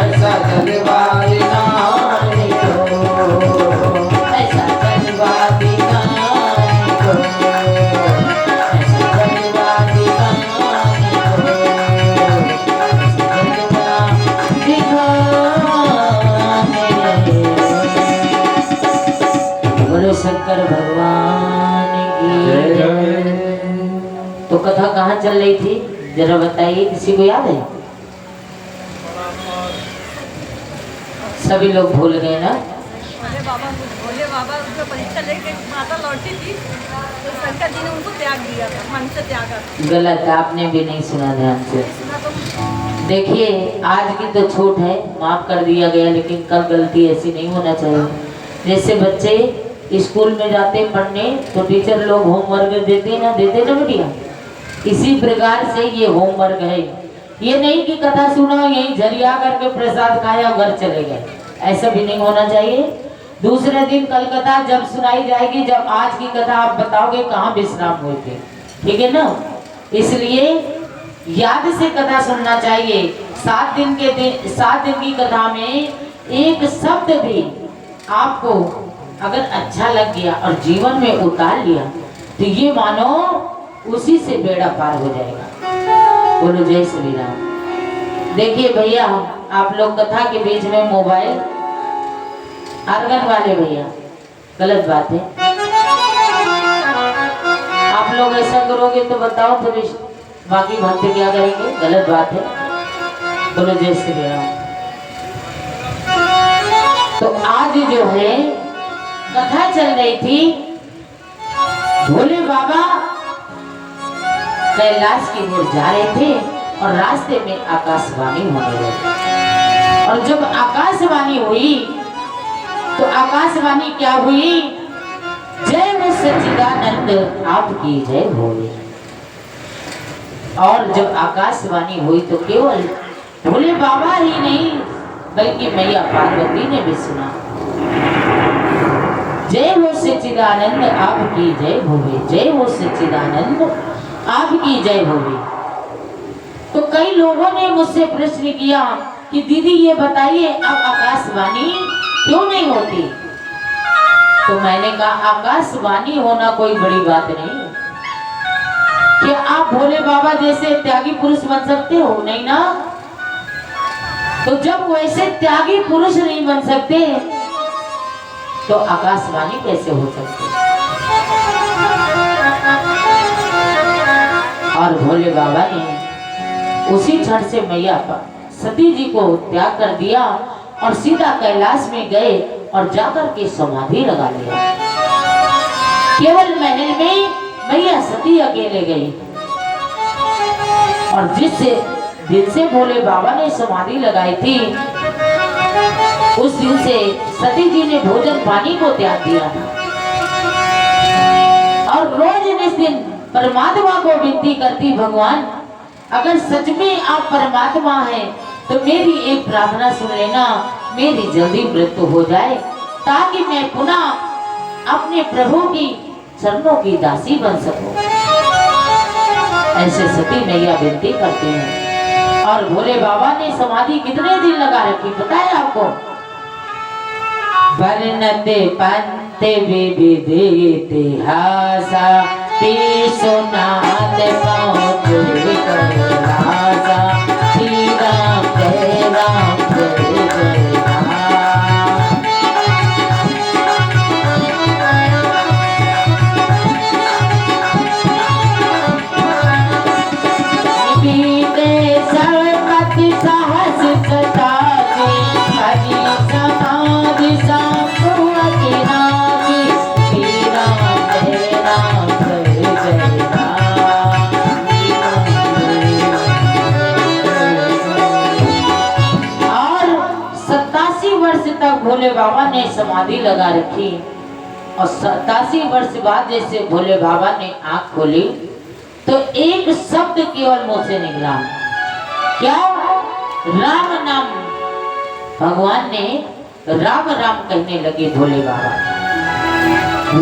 ऐसा जलवा दिखाने को, ऐसा जलवा दिखाने को, ऐसा जलवा दिखाने को, बोलो शंकर भगवान की। तो कथा कहाँ चल रही थी जरा बताइए, किसी को याद है? सभी लोग भूल गए ना? भोले बाबा उसको परीक्षा लेके माता लौटी थी तो शंकर जी ने उनको त्याग दिया था, मन से त्यागा था। गलत, आपने भी नहीं सुना ध्यान से। सुना तो देखिए आज की तो छूट है, माफ कर दिया गया, लेकिन कल गलती ऐसी नहीं होना चाहिए। जैसे बच्चे स्कूल में जाते पढ़ने तो टीचर लोग होमवर्क देते ना बेटिया, इसी प्रकार से ये होमवर्क है। ये नहीं कि कथा सुना यही झरिया करके प्रसाद खाया घर चले गए, ऐसा भी नहीं होना चाहिए। दूसरे दिन कल कथा जब सुनाई जाएगी, जब आज की कथा आप बताओगे कहाँ विश्राम हुए थे, ठीक है ना? इसलिए याद से कथा सुनना चाहिए। 7 दिन की कथा में एक शब्द भी आपको अगर अच्छा लग गया और जीवन में उतार लिया तो ये मानो उसी से बेड़ा पार हो जाएगा। बोलो जय श्री राम। देखिए भैया, आप लोग कथा के बीच में मोबाइल, आर्गन वाले भैया गलत बात है। आप लोग ऐसा करोगे तो बताओ तो बाकी भक्त क्या करेंगे? गलत बात है। बोलो जय श्री राम। तो आज जो है कथा चल रही थी, भोले बाबा कैलाश की ओर जा रहे थे और रास्ते में आकाशवाणी होने लगी। और जब आकाशवाणी हुई तो आकाशवाणी क्या हुई? जय हो सच्चिदानंद आपकी जय भोले। और जब आकाशवाणी हुई तो केवल भोले बाबा ही नहीं बल्कि मैया पार्वती ने भी सुना, जय हो सच्चिदानंद आपकी जय भोले, जय हो सच्चिदानंद आपकी जय भोले। तो कई लोगों ने मुझसे प्रश्न किया कि दीदी ये बताइए अब आकाशवाणी क्यों नहीं होती? तो मैंने कहा आकाशवाणी होना कोई बड़ी बात नहीं है। क्या आप भोले बाबा जैसे त्यागी पुरुष बन सकते हो? नहीं ना। तो जब वैसे त्यागी पुरुष नहीं बन सकते तो आकाशवाणी कैसे हो सकती? और भोले बाबा ने उसी क्षण से मैया सती जी को त्याग कर दिया और सीधा कैलाश में गए और जाकर के समाधि लगा लिया। केवल महल में मैया सती अकेले गई और जिससे दिन से भोले बाबा ने समाधि लगाई थी उस दिन से सती जी ने भोजन पानी को त्याग दिया और रोज इस दिन परमात्मा को विनती करती, भगवान अगर सच में आप परमात्मा हैं तो मेरी एक प्रार्थना सुन लेना, मेरी जल्दी मृत्यु हो जाए ताकि मैं पुनः अपने प्रभु की चरणों की दासी बन सकूं। ऐसे सती मैया विनती करते हैं। और भोले बाबा ने समाधि कितने दिन लगा रखी पता है आपको? वर्णते पंच ते विविध इतिहास ती सुनात पहुँचे कैलास। श्री राम जय राम जय जय राम। बीते सर्वपति सहस सतासी हरि समाधि संपुअति नासी। श्री राम जय राम जय जय राम। और 87 वर्ष तक भोले बाबा ने समाधि लगा रखी और 87 वर्ष बाद जैसे भोले बाबा ने आंख खोली तो एक शब्द केवल मुंह से निकला, क्या? राम नाम। भगवान ने राम राम कहने लगे भोले बाबा।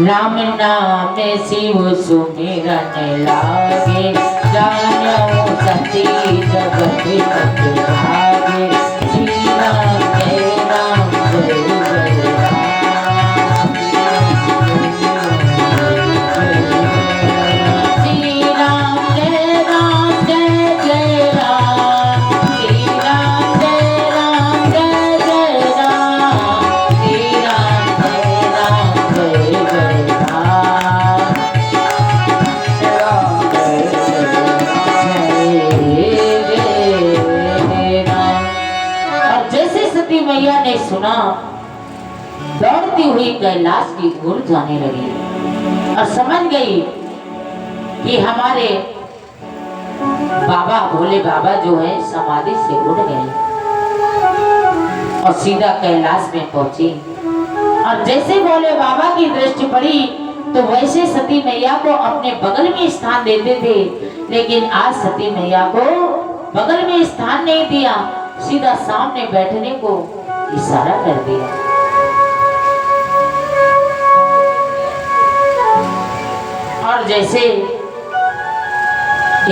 राम नाम शिव सुमिरन लागे, जानो सती जगत तक भागे। श्री राम जय राम जय जय राम। श्री राम जय राम जय जय राम। श्री राम जय राम जय जय राम। श्री राम जय राम जय जय राम। राम जय जय राम। और जैसे सती मैया ने सुना दौड़ती हुई कैलाश की ओर जाने लगी और समझ गई कि हमारे बाबा भोले बाबा जो है समाधि से उठ गए और सीधा कैलाश में पहुंची। और जैसे भोले बाबा की दृष्टि पड़ी तो वैसे सती मैया को अपने बगल में स्थान देते थे, लेकिन आज सती मैया को बगल में स्थान नहीं दिया, सीधा सामने बैठने को इशारा कर दिया। और जैसे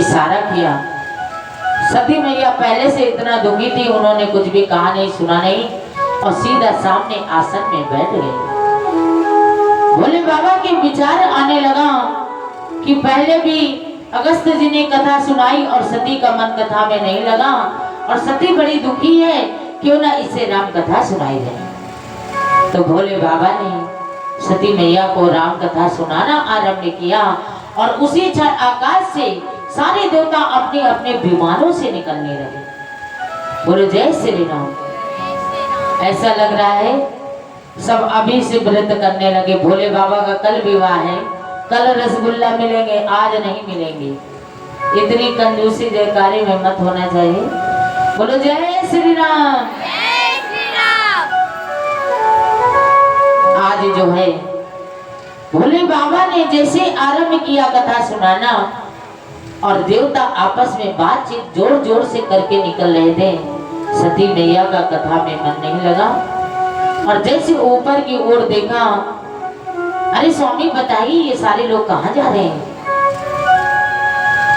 इशारा किया, सती मैया पहले से इतना दुखी थी, उन्होंने कुछ भी कहा नहीं, सुना नहीं और सीधा सामने आसन में बैठ गई। भोले बाबा के विचार आने लगा कि पहले भी अगस्त जी ने कथा सुनाई और सती का मन कथा में नहीं लगा और सती बड़ी दुखी है, क्यों ना इसे राम कथा सुनाई जाए। तो भोले बाबा ने सती मैया को राम कथा सुनाना आरंभ किया और उसी क्षण आकाश से सारे देवता अपने अपने विमानों से निकलने लगे। बोलो जय श्री राम। ऐसा लग रहा है सब अभी से व्रत करने लगे। भोले बाबा का कल विवाह है, कल रसगुल्ला मिलेंगे, आज नहीं मिलेंगे। इतनी कंजूसी जयकारे में मत होना चाहिए। बोलो जय श्री राम। आज जो है भोले बाबा ने जैसे आरंभ किया कथा सुनाना और देवता आपस में बातचीत जोर जोर से करके निकल रहे थे, सती मैया का कथा में मन नहीं लगा और जैसे ऊपर की ओर देखा, अरे स्वामी बताइए ये सारे लोग कहाँ जा रहे हैं?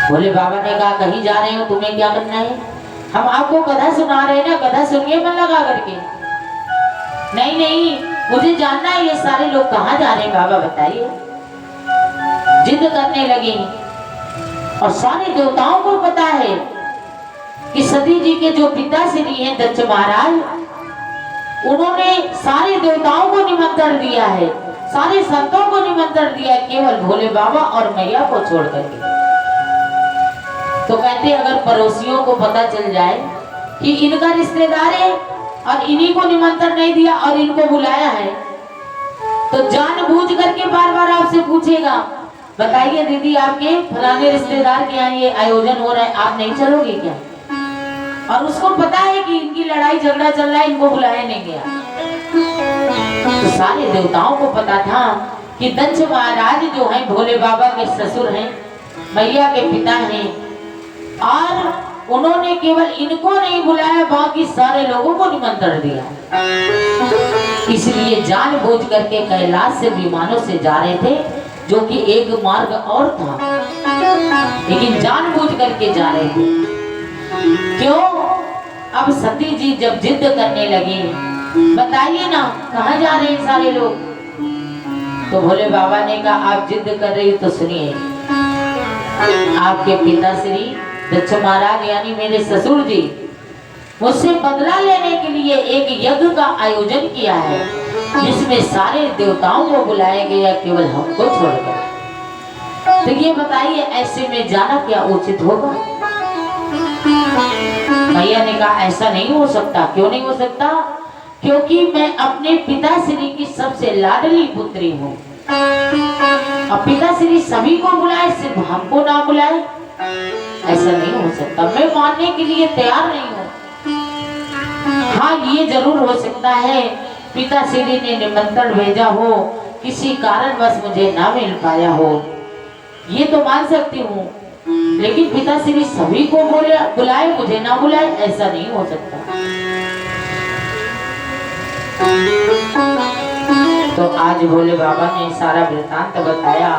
भोले बाबा ने कहा कहीं जा रहे हो, तुम्हें क्या करना है? हम आपको कथा सुना रहे हैं ना, कथा सुनिए मन लगा करके। नहीं नहीं, मुझे जानना है ये सारे लोग कहाँ जा रहे हैं, बाबा बताइए। जिद करने लगी और सारे देवताओं को पता है कि सती जी के जो पिताश्री हैं दक्ष महाराज, उन्होंने सारे देवताओं को निमंत्रण दिया है, सारे संतों को निमंत्रण दिया है, केवल भोले बाबा और मैया को छोड़ करके। तो कहते अगर पड़ोसियों को पता चल जाए कि इनका रिश्तेदार है और इन्हीं को निमंत्रण नहीं दिया और इनको बुलाया है, तो जानबूझ करके बार बार आपसे पूछेगा, बताइए दीदी आपके फलाने रिश्तेदार के यहाँ ये आयोजन हो रहा है, आप नहीं चलोगे क्या? और उसको पता है कि इनकी लड़ाई झगड़ा चल रहा है, इनको बुलाया नहीं गया। तो सारे देवताओं को पता था कि दक्ष महाराज जो हैं भोले बाबा के ससुर हैं, मैया के पिता हैं और उन्होंने केवल इनको नहीं बुलाया, बाकी सारे लोगों को निमंत्रण दिया। इसलिए जानबूझ करके कैलाश से विमानों से जा रहे थे, जो कि एक मार्ग और था, लेकिन जानबूझ करके जा रहे थे। क्यों? अब सती जी जब जिद करने लगी, बताइए ना कहाँ जा रहे हैं सारे लोग? तो भोले बाबा ने कहा आप जिद कर रही हो तो सुनिए, आपके पिताश्री दक्ष महाराज यानी मेरे ससुर जी मुझसे बदला लेने के लिए एक यज्ञ का आयोजन किया है, जिसमें सारे देवताओं को बुलाया गया केवल हमको छोड़कर। तो ये बताइए ऐसे में जाना क्या उचित होगा? भैया ने कहा ऐसा नहीं हो सकता। क्यों नहीं हो सकता? क्योंकि मैं अपने पिताश्री की सबसे लाडली पुत्री हूँ। अब पिताश्री सभी को बुलाए, सिर्फ हमको ना बुलाए, ऐसा नहीं हो सकता। मैं मानने के लिए तैयार नहीं हूँ। हाँ, ये जरूर हो सकता है पिताश्री ने निमंत्रण भेजा हो, किसी कारणवश मुझे ना मिल पाया हो, ये तो मान सकती हूँ। लेकिन पिताश्री सभी को बुलाए, मुझे ना बुलाए, ऐसा नहीं हो सकता। तो आज भोले बाबा ने सारा वृत्तांत बताया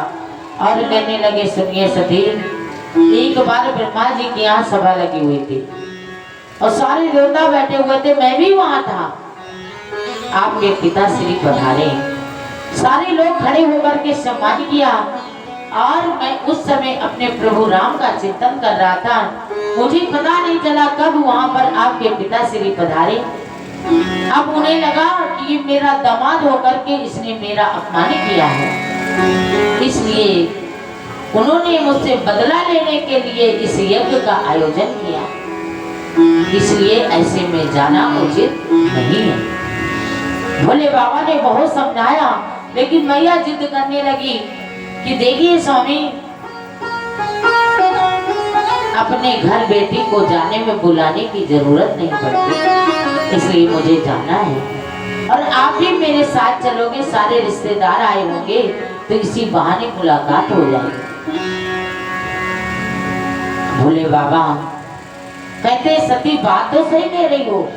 और कहने लगे सुनिए सती, एक बार ब्रह्मा जी की यहाँ सभा लगी हुई थी और सारे देवता बैठे हुए थे, मैं भी वहां था। आपके पिताश्री पधारे, सारे लोग खड़े होकर के सम्मान किया और मैं उस समय अपने प्रभु राम का चिंतन कर रहा था। मुझे पता नहीं चला कब वहां पर आपके पिताश्री पधारे। अब उन्हें लगा कि ये मेरा दामाद होकर के इसने मेरा अपमान किया है, इसलिए उन्होंने मुझसे बदला लेने के लिए इस यज्ञ का आयोजन किया। इसलिए ऐसे में जाना उचित नहीं है। भोले बाबा ने बहुत समझाया, लेकिन मैया जिद करने लगी कि देखिए स्वामी, अपने घर बेटी को जाने में बुलाने की जरूरत नहीं पड़ती, इसलिए मुझे जाना है और आप भी मेरे साथ चलोगे, सारे रिश्तेदार आए होंगे तो इसी बहाने मुलाकात हो जाएगी। भोले बाबा कहते सती बात तो सही कह रही हो,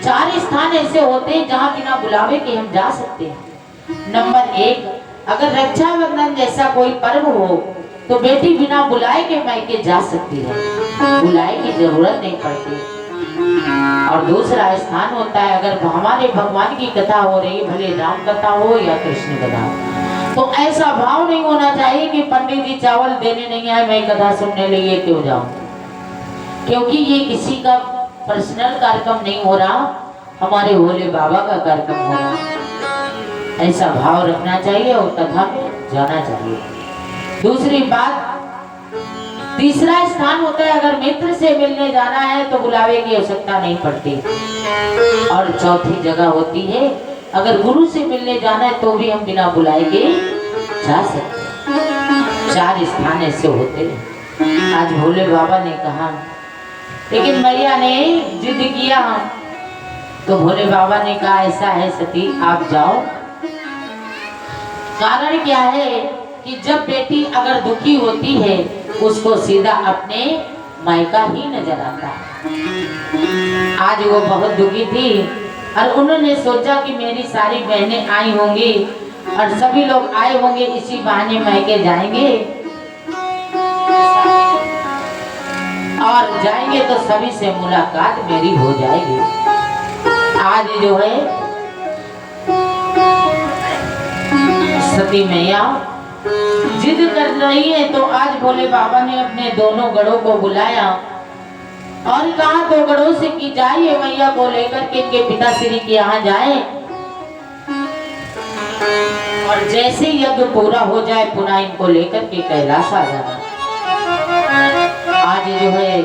4 स्थान ऐसे होते हैं जहाँ बिना बुलावे के हम जा सकते हैं। नंबर 1, अगर रक्षाबंधन जैसा कोई पर्व हो तो बेटी बिना बुलाए के मायके जा सकती है, बुलाए की जरूरत नहीं पड़ती। और दूसरा स्थान होता है अगर हमारे भगवान की कथा हो रही है, भले राम कथा हो या कृष्ण कथा, तो ऐसा भाव नहीं होना चाहिए कि पंडित जी चावल देने नहीं आए, मैं कथा सुनने लिए क्यों जाऊं। क्योंकि ये किसी का पर्सनल कार्यक्रम नहीं हो रहा, हमारे भोले बाबा का कार्यक्रम हो रहा। ऐसा भाव रखना चाहिए और कथा में जाना चाहिए। दूसरी बात, तीसरा स्थान होता है अगर मित्र से मिलने जाना है तो बुलावे की आवश्यकता नहीं पड़ती। और चौथी जगह होती है अगर गुरु से मिलने जाना है तो भी हम बिना बुलाए के जा सकते। 4 स्थान ऐसे होते हैं। आज भोले बाबा ने कहा, लेकिन मैया ने जिद किया, तो भोले बाबा ने कहा ऐसा है सती आप जाओ। कारण क्या है कि जब बेटी अगर दुखी होती है उसको सीधा अपने मायका ही नजर आता है। आज वो बहुत दुखी थी और उन्होंने सोचा कि मेरी सारी बहनें आई होंगी और सभी लोग आए होंगे, इसी बहाने मायके जाएंगे और जाएंगे तो सभी से मुलाकात मेरी हो जाएगी। आज जो है सती मैया जिद कर रही है, तो आज भोले बाबा ने अपने दोनों गढ़ों को बुलाया और कहा 2 गढ़ों से कि जाइए मैया को लेकर के इनके पिताश्री के यहाँ जाए और जैसे यज्ञ पूरा हो जाए पुनः इनको लेकर के कैलाश आ जाना। आज जो है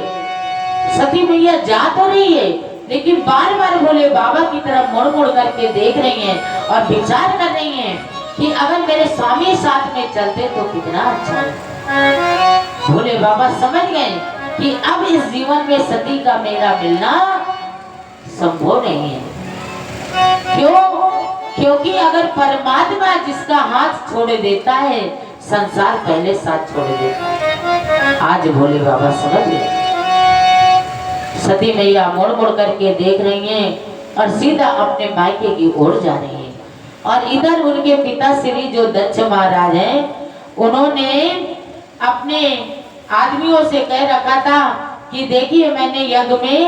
सती मैया जा तो रही है, लेकिन बार बार भोले बाबा की तरफ मुड़ मुड़ करके देख रही हैं और विचार कर रही हैं कि अगर मेरे स्वामी साथ में चलते तो कितना अच्छा है। भोले बाबा समझ गए कि अब इस जीवन में सती का मेरा मिलना संभव नहीं है। क्यों? क्योंकि अगर परमात्मा जिसका हाथ छोड़ देता है, संसार पहले साथ छोड़ देता है। आज भोले बाबा समझ गए। सती मैया मुड़ मुड़ करके देख रही हैं और सीधा अपने मायके की ओर जा रही हैं। और इधर उनके पिताश्री जो दक्ष महाराज हैं, उन्होंने अपने आदमियों से कह रखा था कि देखिए मैंने यज्ञ में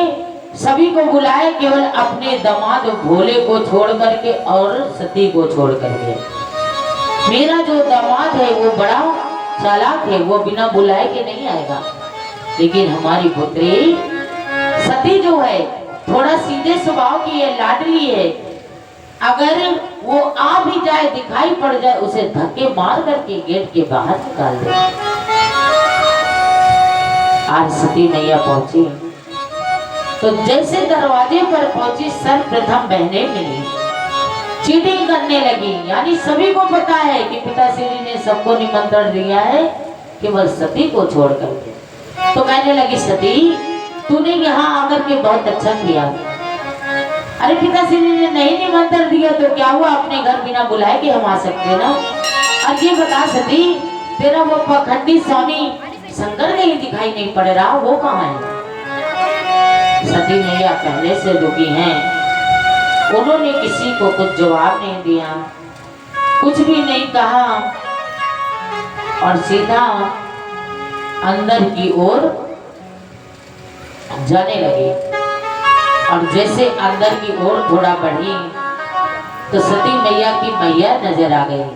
सभी को बुलाए, केवल अपने दामाद भोले को छोड़ करके और सती को छोड़ करके। मेरा जो दामाद है वो बड़ा चालाक है, वो बिना बुलाए के नहीं आएगा। लेकिन हमारी पुत्री सती जो है थोड़ा सीधे स्वभाव की है, लाडली है। अगर वो आ भी जाए, दिखाई पड़ जाए, उसे धक्के मार करके गेट के बाहर निकाल दे। आज सती मैया पहुंची तो जैसे दरवाजे पर पहुंची सर्वप्रथम बहनें मिली, चीटिंग करने लगी। यानी सभी को पता है कि पिताश्री ने सबको निमंत्रण दिया है केवल सती को छोड़ करके। तो कहने लगी, सती तूने यहाँ आकर के बहुत अच्छा किया। अरे पिताश्री ने नहीं निमंत्रण दिया तो क्या हुआ, अपने घर बिना बुलाए के हम आ सकते ना। और ये बता सती, तेरा वो पखंडी स्वामी शंकर नहीं दिखाई नहीं पड़ रहा, वो कहाँ है? सती मैया पहले से दुखी हैं। उन्होंने किसी को कुछ जवाब नहीं दिया, कुछ भी नहीं कहा और सीधा अंदर की ओर जाने लगी। और जैसे अंदर की ओर थोड़ा बढ़ी तो सती मैया की मैया नजर आ गई।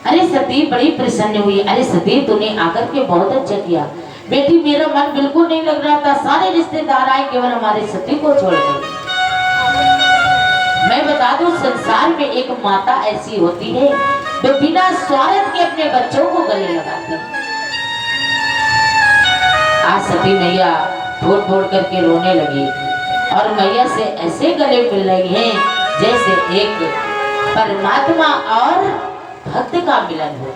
अरे सती बड़ी प्रसन्न हुई। अरे सती तूने आकर के बहुत अच्छा किया बेटी, मेरा मन बिल्कुल नहीं लग रहा था, सारे रिश्तेदार आए केवल हमारे सती को छोड़ गए। मैं बता दूं, संसार में एक माता ऐसी होती है जो बिना स्वार्थ के अपने बच्चों को गले लगाती है। आज सती मैया फूट फूट करके रोने लगी और मैया से ऐसे गले मिल रही हैं जैसे एक परमात्मा और भक्त का मिलन हो।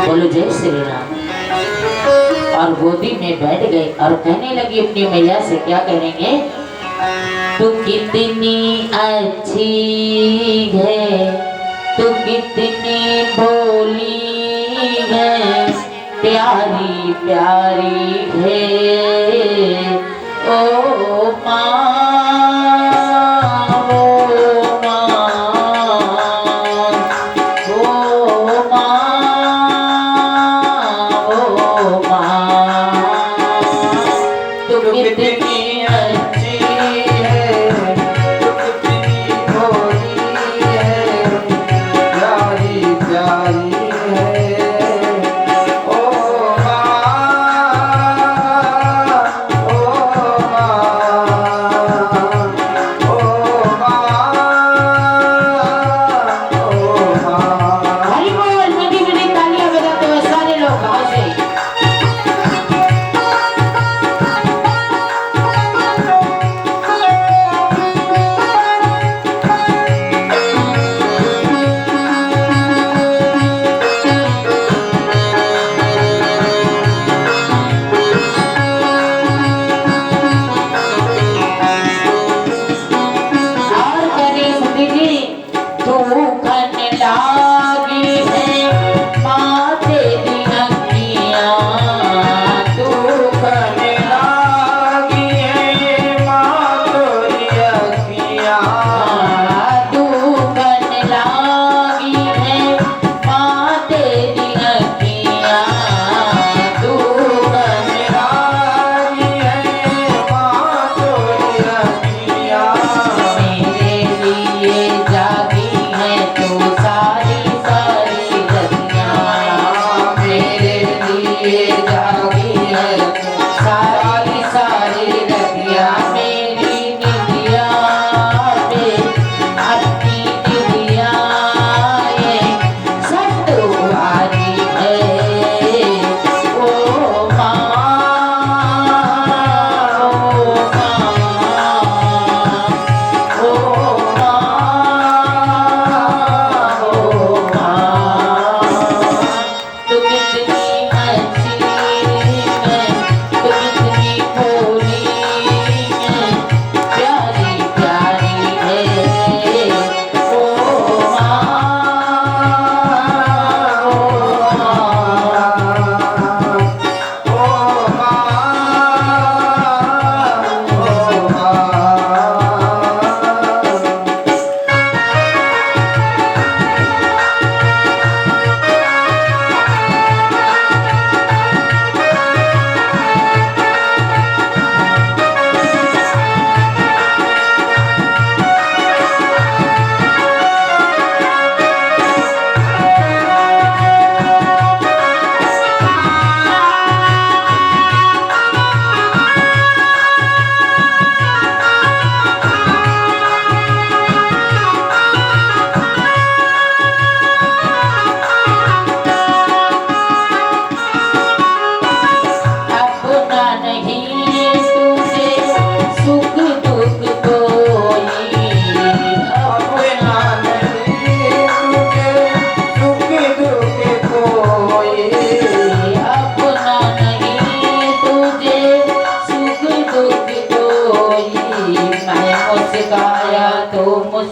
बोलो जय श्री राम। और गोदी में बैठ गई और कहने लगी अपनी मैया से, क्या करेंगे, तू कितनी अच्छी है, तू कितनी भोली है, प्यारी प्यारी है ओ माँ, ओ माँ, ओ माँ, तू कितनी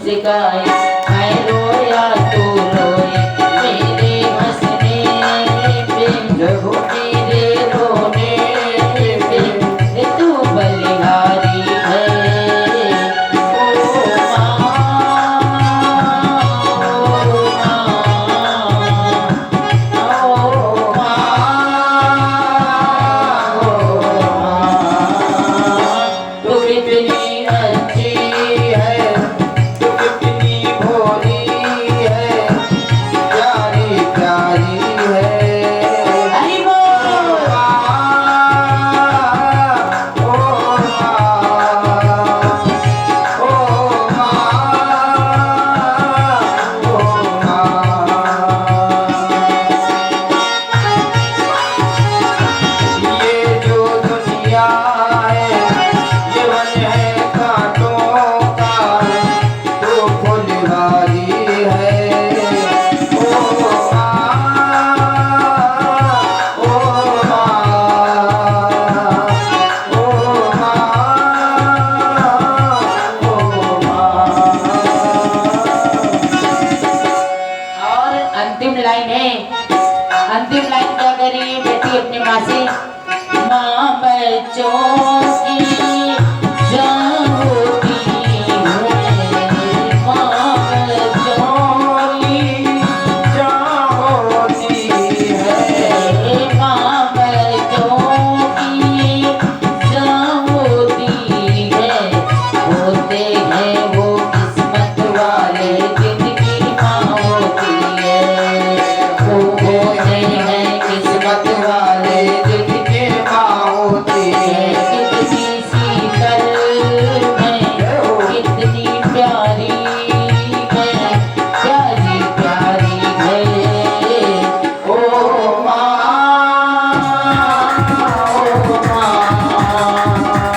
मुस्काए, मैं रोया तू रोए, मेरे हंसने पे, मेरे रोने पे, तू बलिहारी है। अंतिम लाइन क्या कह रही है बेटी अपनी माँ से? माँ बच्चों की जान होती है, माँ बच्चों की जान होती है, माँ बच्चों की जान होती है। होते हैं वो किस्मत वाले जिनकी माँ होती है, वो होते हैं किस्मत वाले जिनकी माँ होती है। कितनी शीतल है, कितनी प्यारी है, प्यारी प्यारी है। ओ माँ, ओ माँ, ओ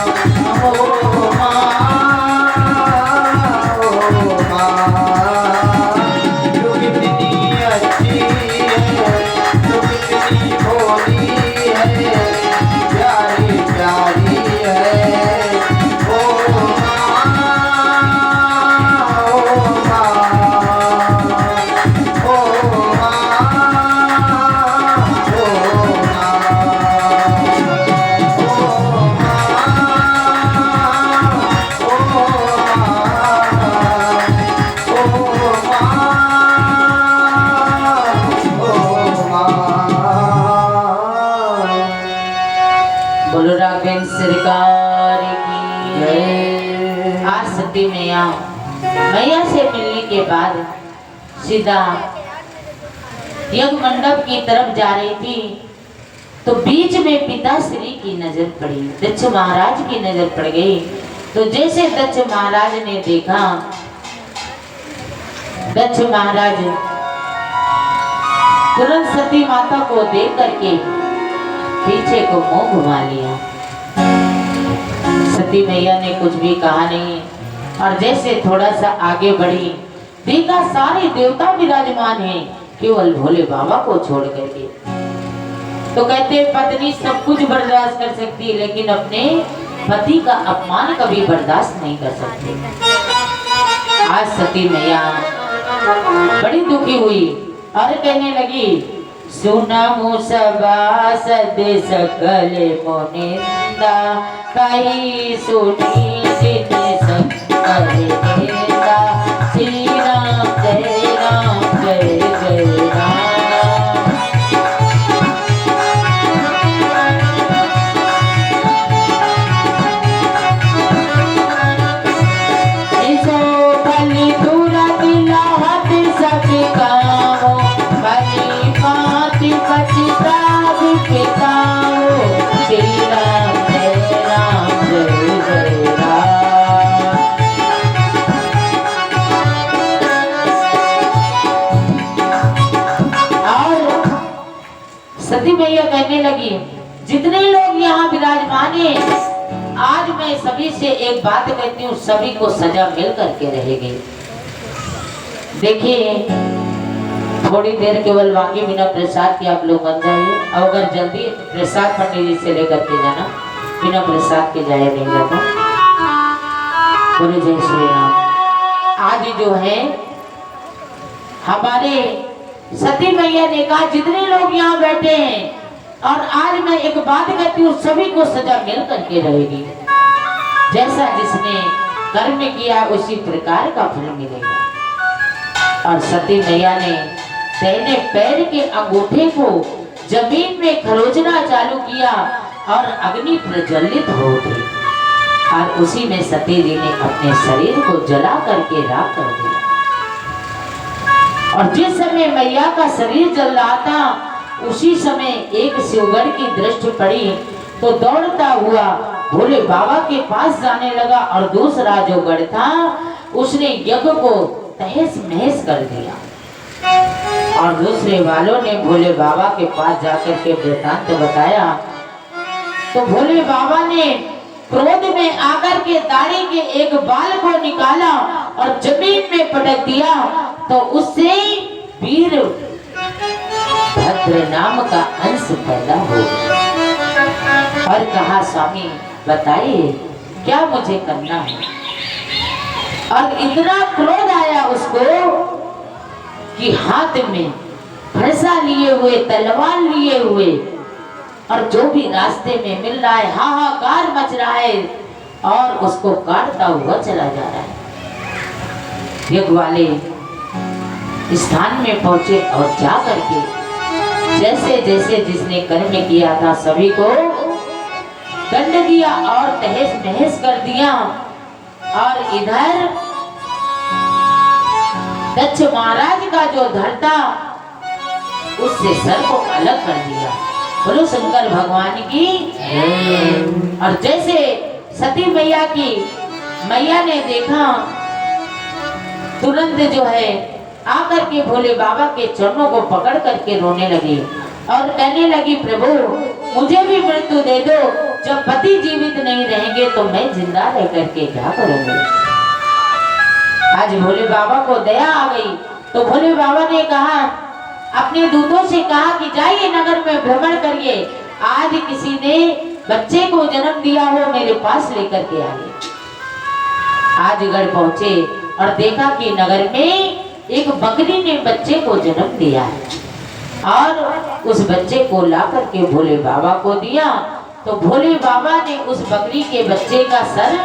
बोलो राघवेंद्र सरकार की जय। आज सती मैया से मिलने के बाद सीधा यज्ञ मंडप की तरफ जा रही थी, तो बीच में पिताश्री की नजर पड़ी, दक्ष महाराज की नजर पड़ गई। तो जैसे दक्ष महाराज ने देखा, दक्ष महाराज तुरंत सती माता को देख करके पीछे को मुंह घुमा लिया। सती मैया ने कुछ भी कहा नहीं, और जैसे थोड़ा सा आगे बढ़ी, देखा सारे देवता विराजमान हैं, केवल भोले बाबा को छोड़ करके। तो कहते पत्नी सब कुछ बर्दाश्त कर सकती है, लेकिन अपने पति का अपमान कभी बर्दाश्त नहीं कर सकती। आज सती मैया बड़ी दुखी हुई और कहने लगी, सुना मुसबा सदे सकल मोनिंदा, कही सुनी जिन सकल निंदा। श्री राम जय राम जय जय राम। इसो भली दूरा दिला हद सब कामो, भली पाति पचिताव पिताओ। श्री राम जय राम जय जय राम। और सती मैया कहने लगी, जितने लोग यहाँ विराजमान हैं, आज मैं सभी से एक बात कहती हूँ, सभी को सजा मिल करके रहेगी। देखिए थोड़ी देर केवल बाकी बिना प्रसाद के आप लोग बन जाइए, और अगर जल्दी प्रसाद पंडित जी से लेकर के जाना, बिना प्रसाद के जाया नहीं जाता। बोले जय श्री राम। आज जो है हमारे सती मैया ने कहा जितने लोग यहाँ बैठे हैं, और आज मैं एक बात कहती हूँ, सभी को सजा मिल करके रहेगी। जैसा जिसने कर्म किया उसी प्रकार का फल मिलेगा। और सती मैया ने दाहिने पैर के अंगूठे को जमीन में खरोचना चालू किया और अग्नि प्रज्वलित हो गई, और उसी में सती जी ने अपने शरीर को जला करके राख कर दिया। और जिस समय मैया का शरीर जल रहा था, उसी समय एक शिवगढ़ की दृष्टि पड़ी तो दौड़ता हुआ भोले बाबा के पास जाने लगा, और दूसरा जो गढ़ था उसने यज्ञ को तहस नहस कर दिया। और दूसरे वालों ने भोले बाबा के पास जाकर के वृतांत बताया, तो भोले बाबा ने क्रोध में आकर के दाढ़ी के एक बाल को निकाला और जमीन में पटक दिया, तो उससे वीर भद्र नाम का अंश पैदा हो गया। और कहा स्वामी बताइए क्या मुझे करना है। और इतना क्रोध आया उसको कि हाथ में फरसा लिए हुए, तलवार लिए हुए, और जो भी रास्ते में मिल रहा है हाहाकार मच रहा है, और उसको काटता हुआ चला जा रहा है। यज्ञ वाले स्थान में पहुंचे और जा करके जैसे जैसे जिसने कर्म किया था सभी को दंड दिया और तहस नहस कर दिया। और इधर दक्ष महाराज का जो धड़ था उससे सर को अलग कर दिया। बोलो शंकर भगवान की। और जैसे सती मैया की मैया ने देखा, तुरंत जो है आकर के भोले बाबा के चरणों को पकड़ करके रोने लगी और कहने लगी, प्रभु मुझे भी मृत्यु दे दो, जब पति जीवित नहीं रहेंगे तो मैं जिंदा रह करके क्या करूंगी। आज भोले बाबा को दया आ गई, तो भोले बाबा ने कहा, अपने दूतों से कहा कि जाइए नगर में भ्रमण करिए, आज किसी ने बच्चे को जन्म दिया हो मेरे पास लेकर के आइए। आज गढ़ पहुंचे और देखा कि नगर में एक बकरी ने बच्चे को जन्म दिया है, और उस बच्चे को ला करके भोले बाबा को दिया। तो भोले बाबा ने उस बकरी के बच्चे का सर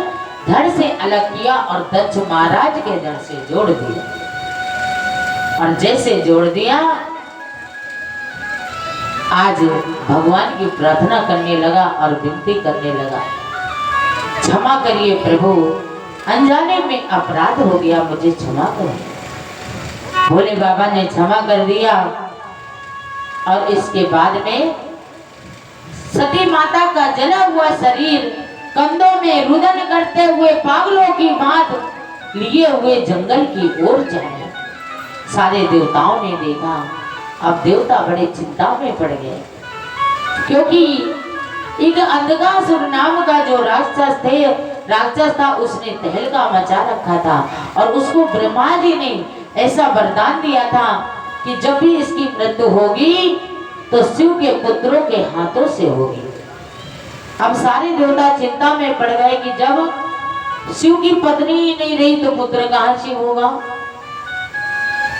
धड़ से अलग किया और दक्ष महाराज के धड़ से जोड़ दिया। और जैसे जोड़ दिया, आज भगवान की प्रार्थना करने लगा और विनती करने लगा, क्षमा करिए प्रभु, अनजाने में अपराध हो गया, मुझे क्षमा करो। भोले बाबा ने क्षमा कर दिया। और इसके बाद में सती माता का जला हुआ शरीर कंधों में रुदन करते हुए पागलों की मात लिए हुए जंगल की ओर जाए। सारे देवताओं ने देखा। अब देवता बड़े चिंता में पड़ गए, क्योंकि एक अंधकासुर नाम का जो राक्षस था उसने तहलका मचा रखा था, और उसको ब्रह्मा जी ने ऐसा वरदान दिया था कि जब भी इसकी मृत्यु होगी तो शिव के पुत्रों के हाथों से होगी। अब सारे देवता चिंता में पड़ गए कि जब शिव की पत्नी ही नहीं रही तो पुत्र कहां से होगा।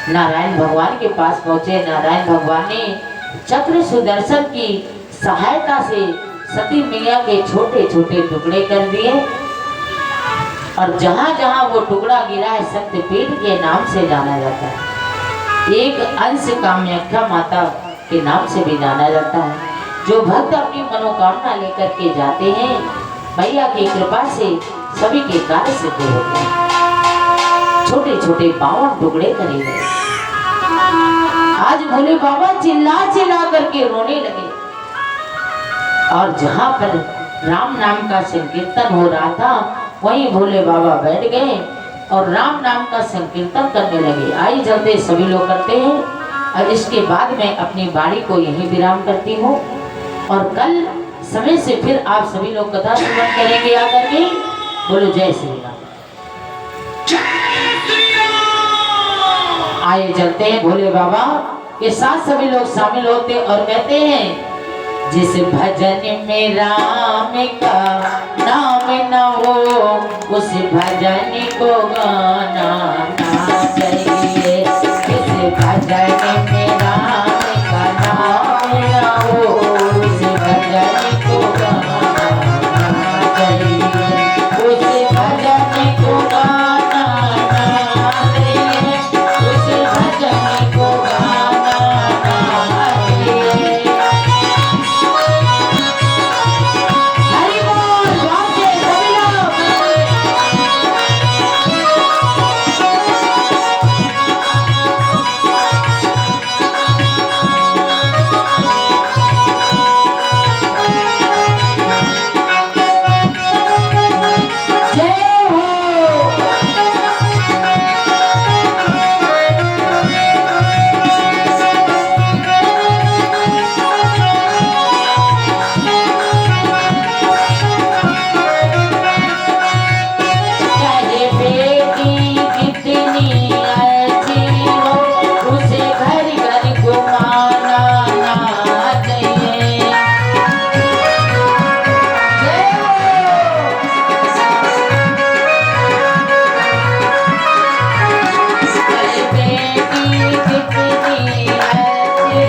नारायण भगवान के पास पहुंचे। नारायण भगवान ने चक्र सुदर्शन की सहायता से सती मैया के छोटे छोटे टुकड़े कर दिए, और जहां जहां वो टुकड़ा गिरा है शक्तिपीठ के नाम से जाना जाता है। एक अंश कामाख्या माता के नाम से भी जाना जाता है। जो भक्त अपनी मनोकामना लेकर के जाते हैं, मैया की कृपा से सभी के कार्य सिद्ध होते हैं। छोटे छोटे 52 टुकड़े करे गए। आज भोले बाबा चिल्ला चिल्ला करके रोने लगे, और जहां पर राम नाम का संकीर्तन हो रहा था वहीं भोले बाबा बैठ गए और राम नाम का संकीर्तन करने लगे। आई जल्दी सभी लोग करते हैं, और इसके बाद मैं अपनी वाणी को यहीं विराम करती हूँ, और कल समय से फिर आप सभी लोग कथा श्रवण करेंगे आकर के। बोलो जय श्री राम। आइए चलते हैं भोले बाबा के साथ सभी लोग शामिल होते और कहते हैं जिस भजन में राम का नाम न हो उस भजन को गाना ना चाहिए। जिस भजन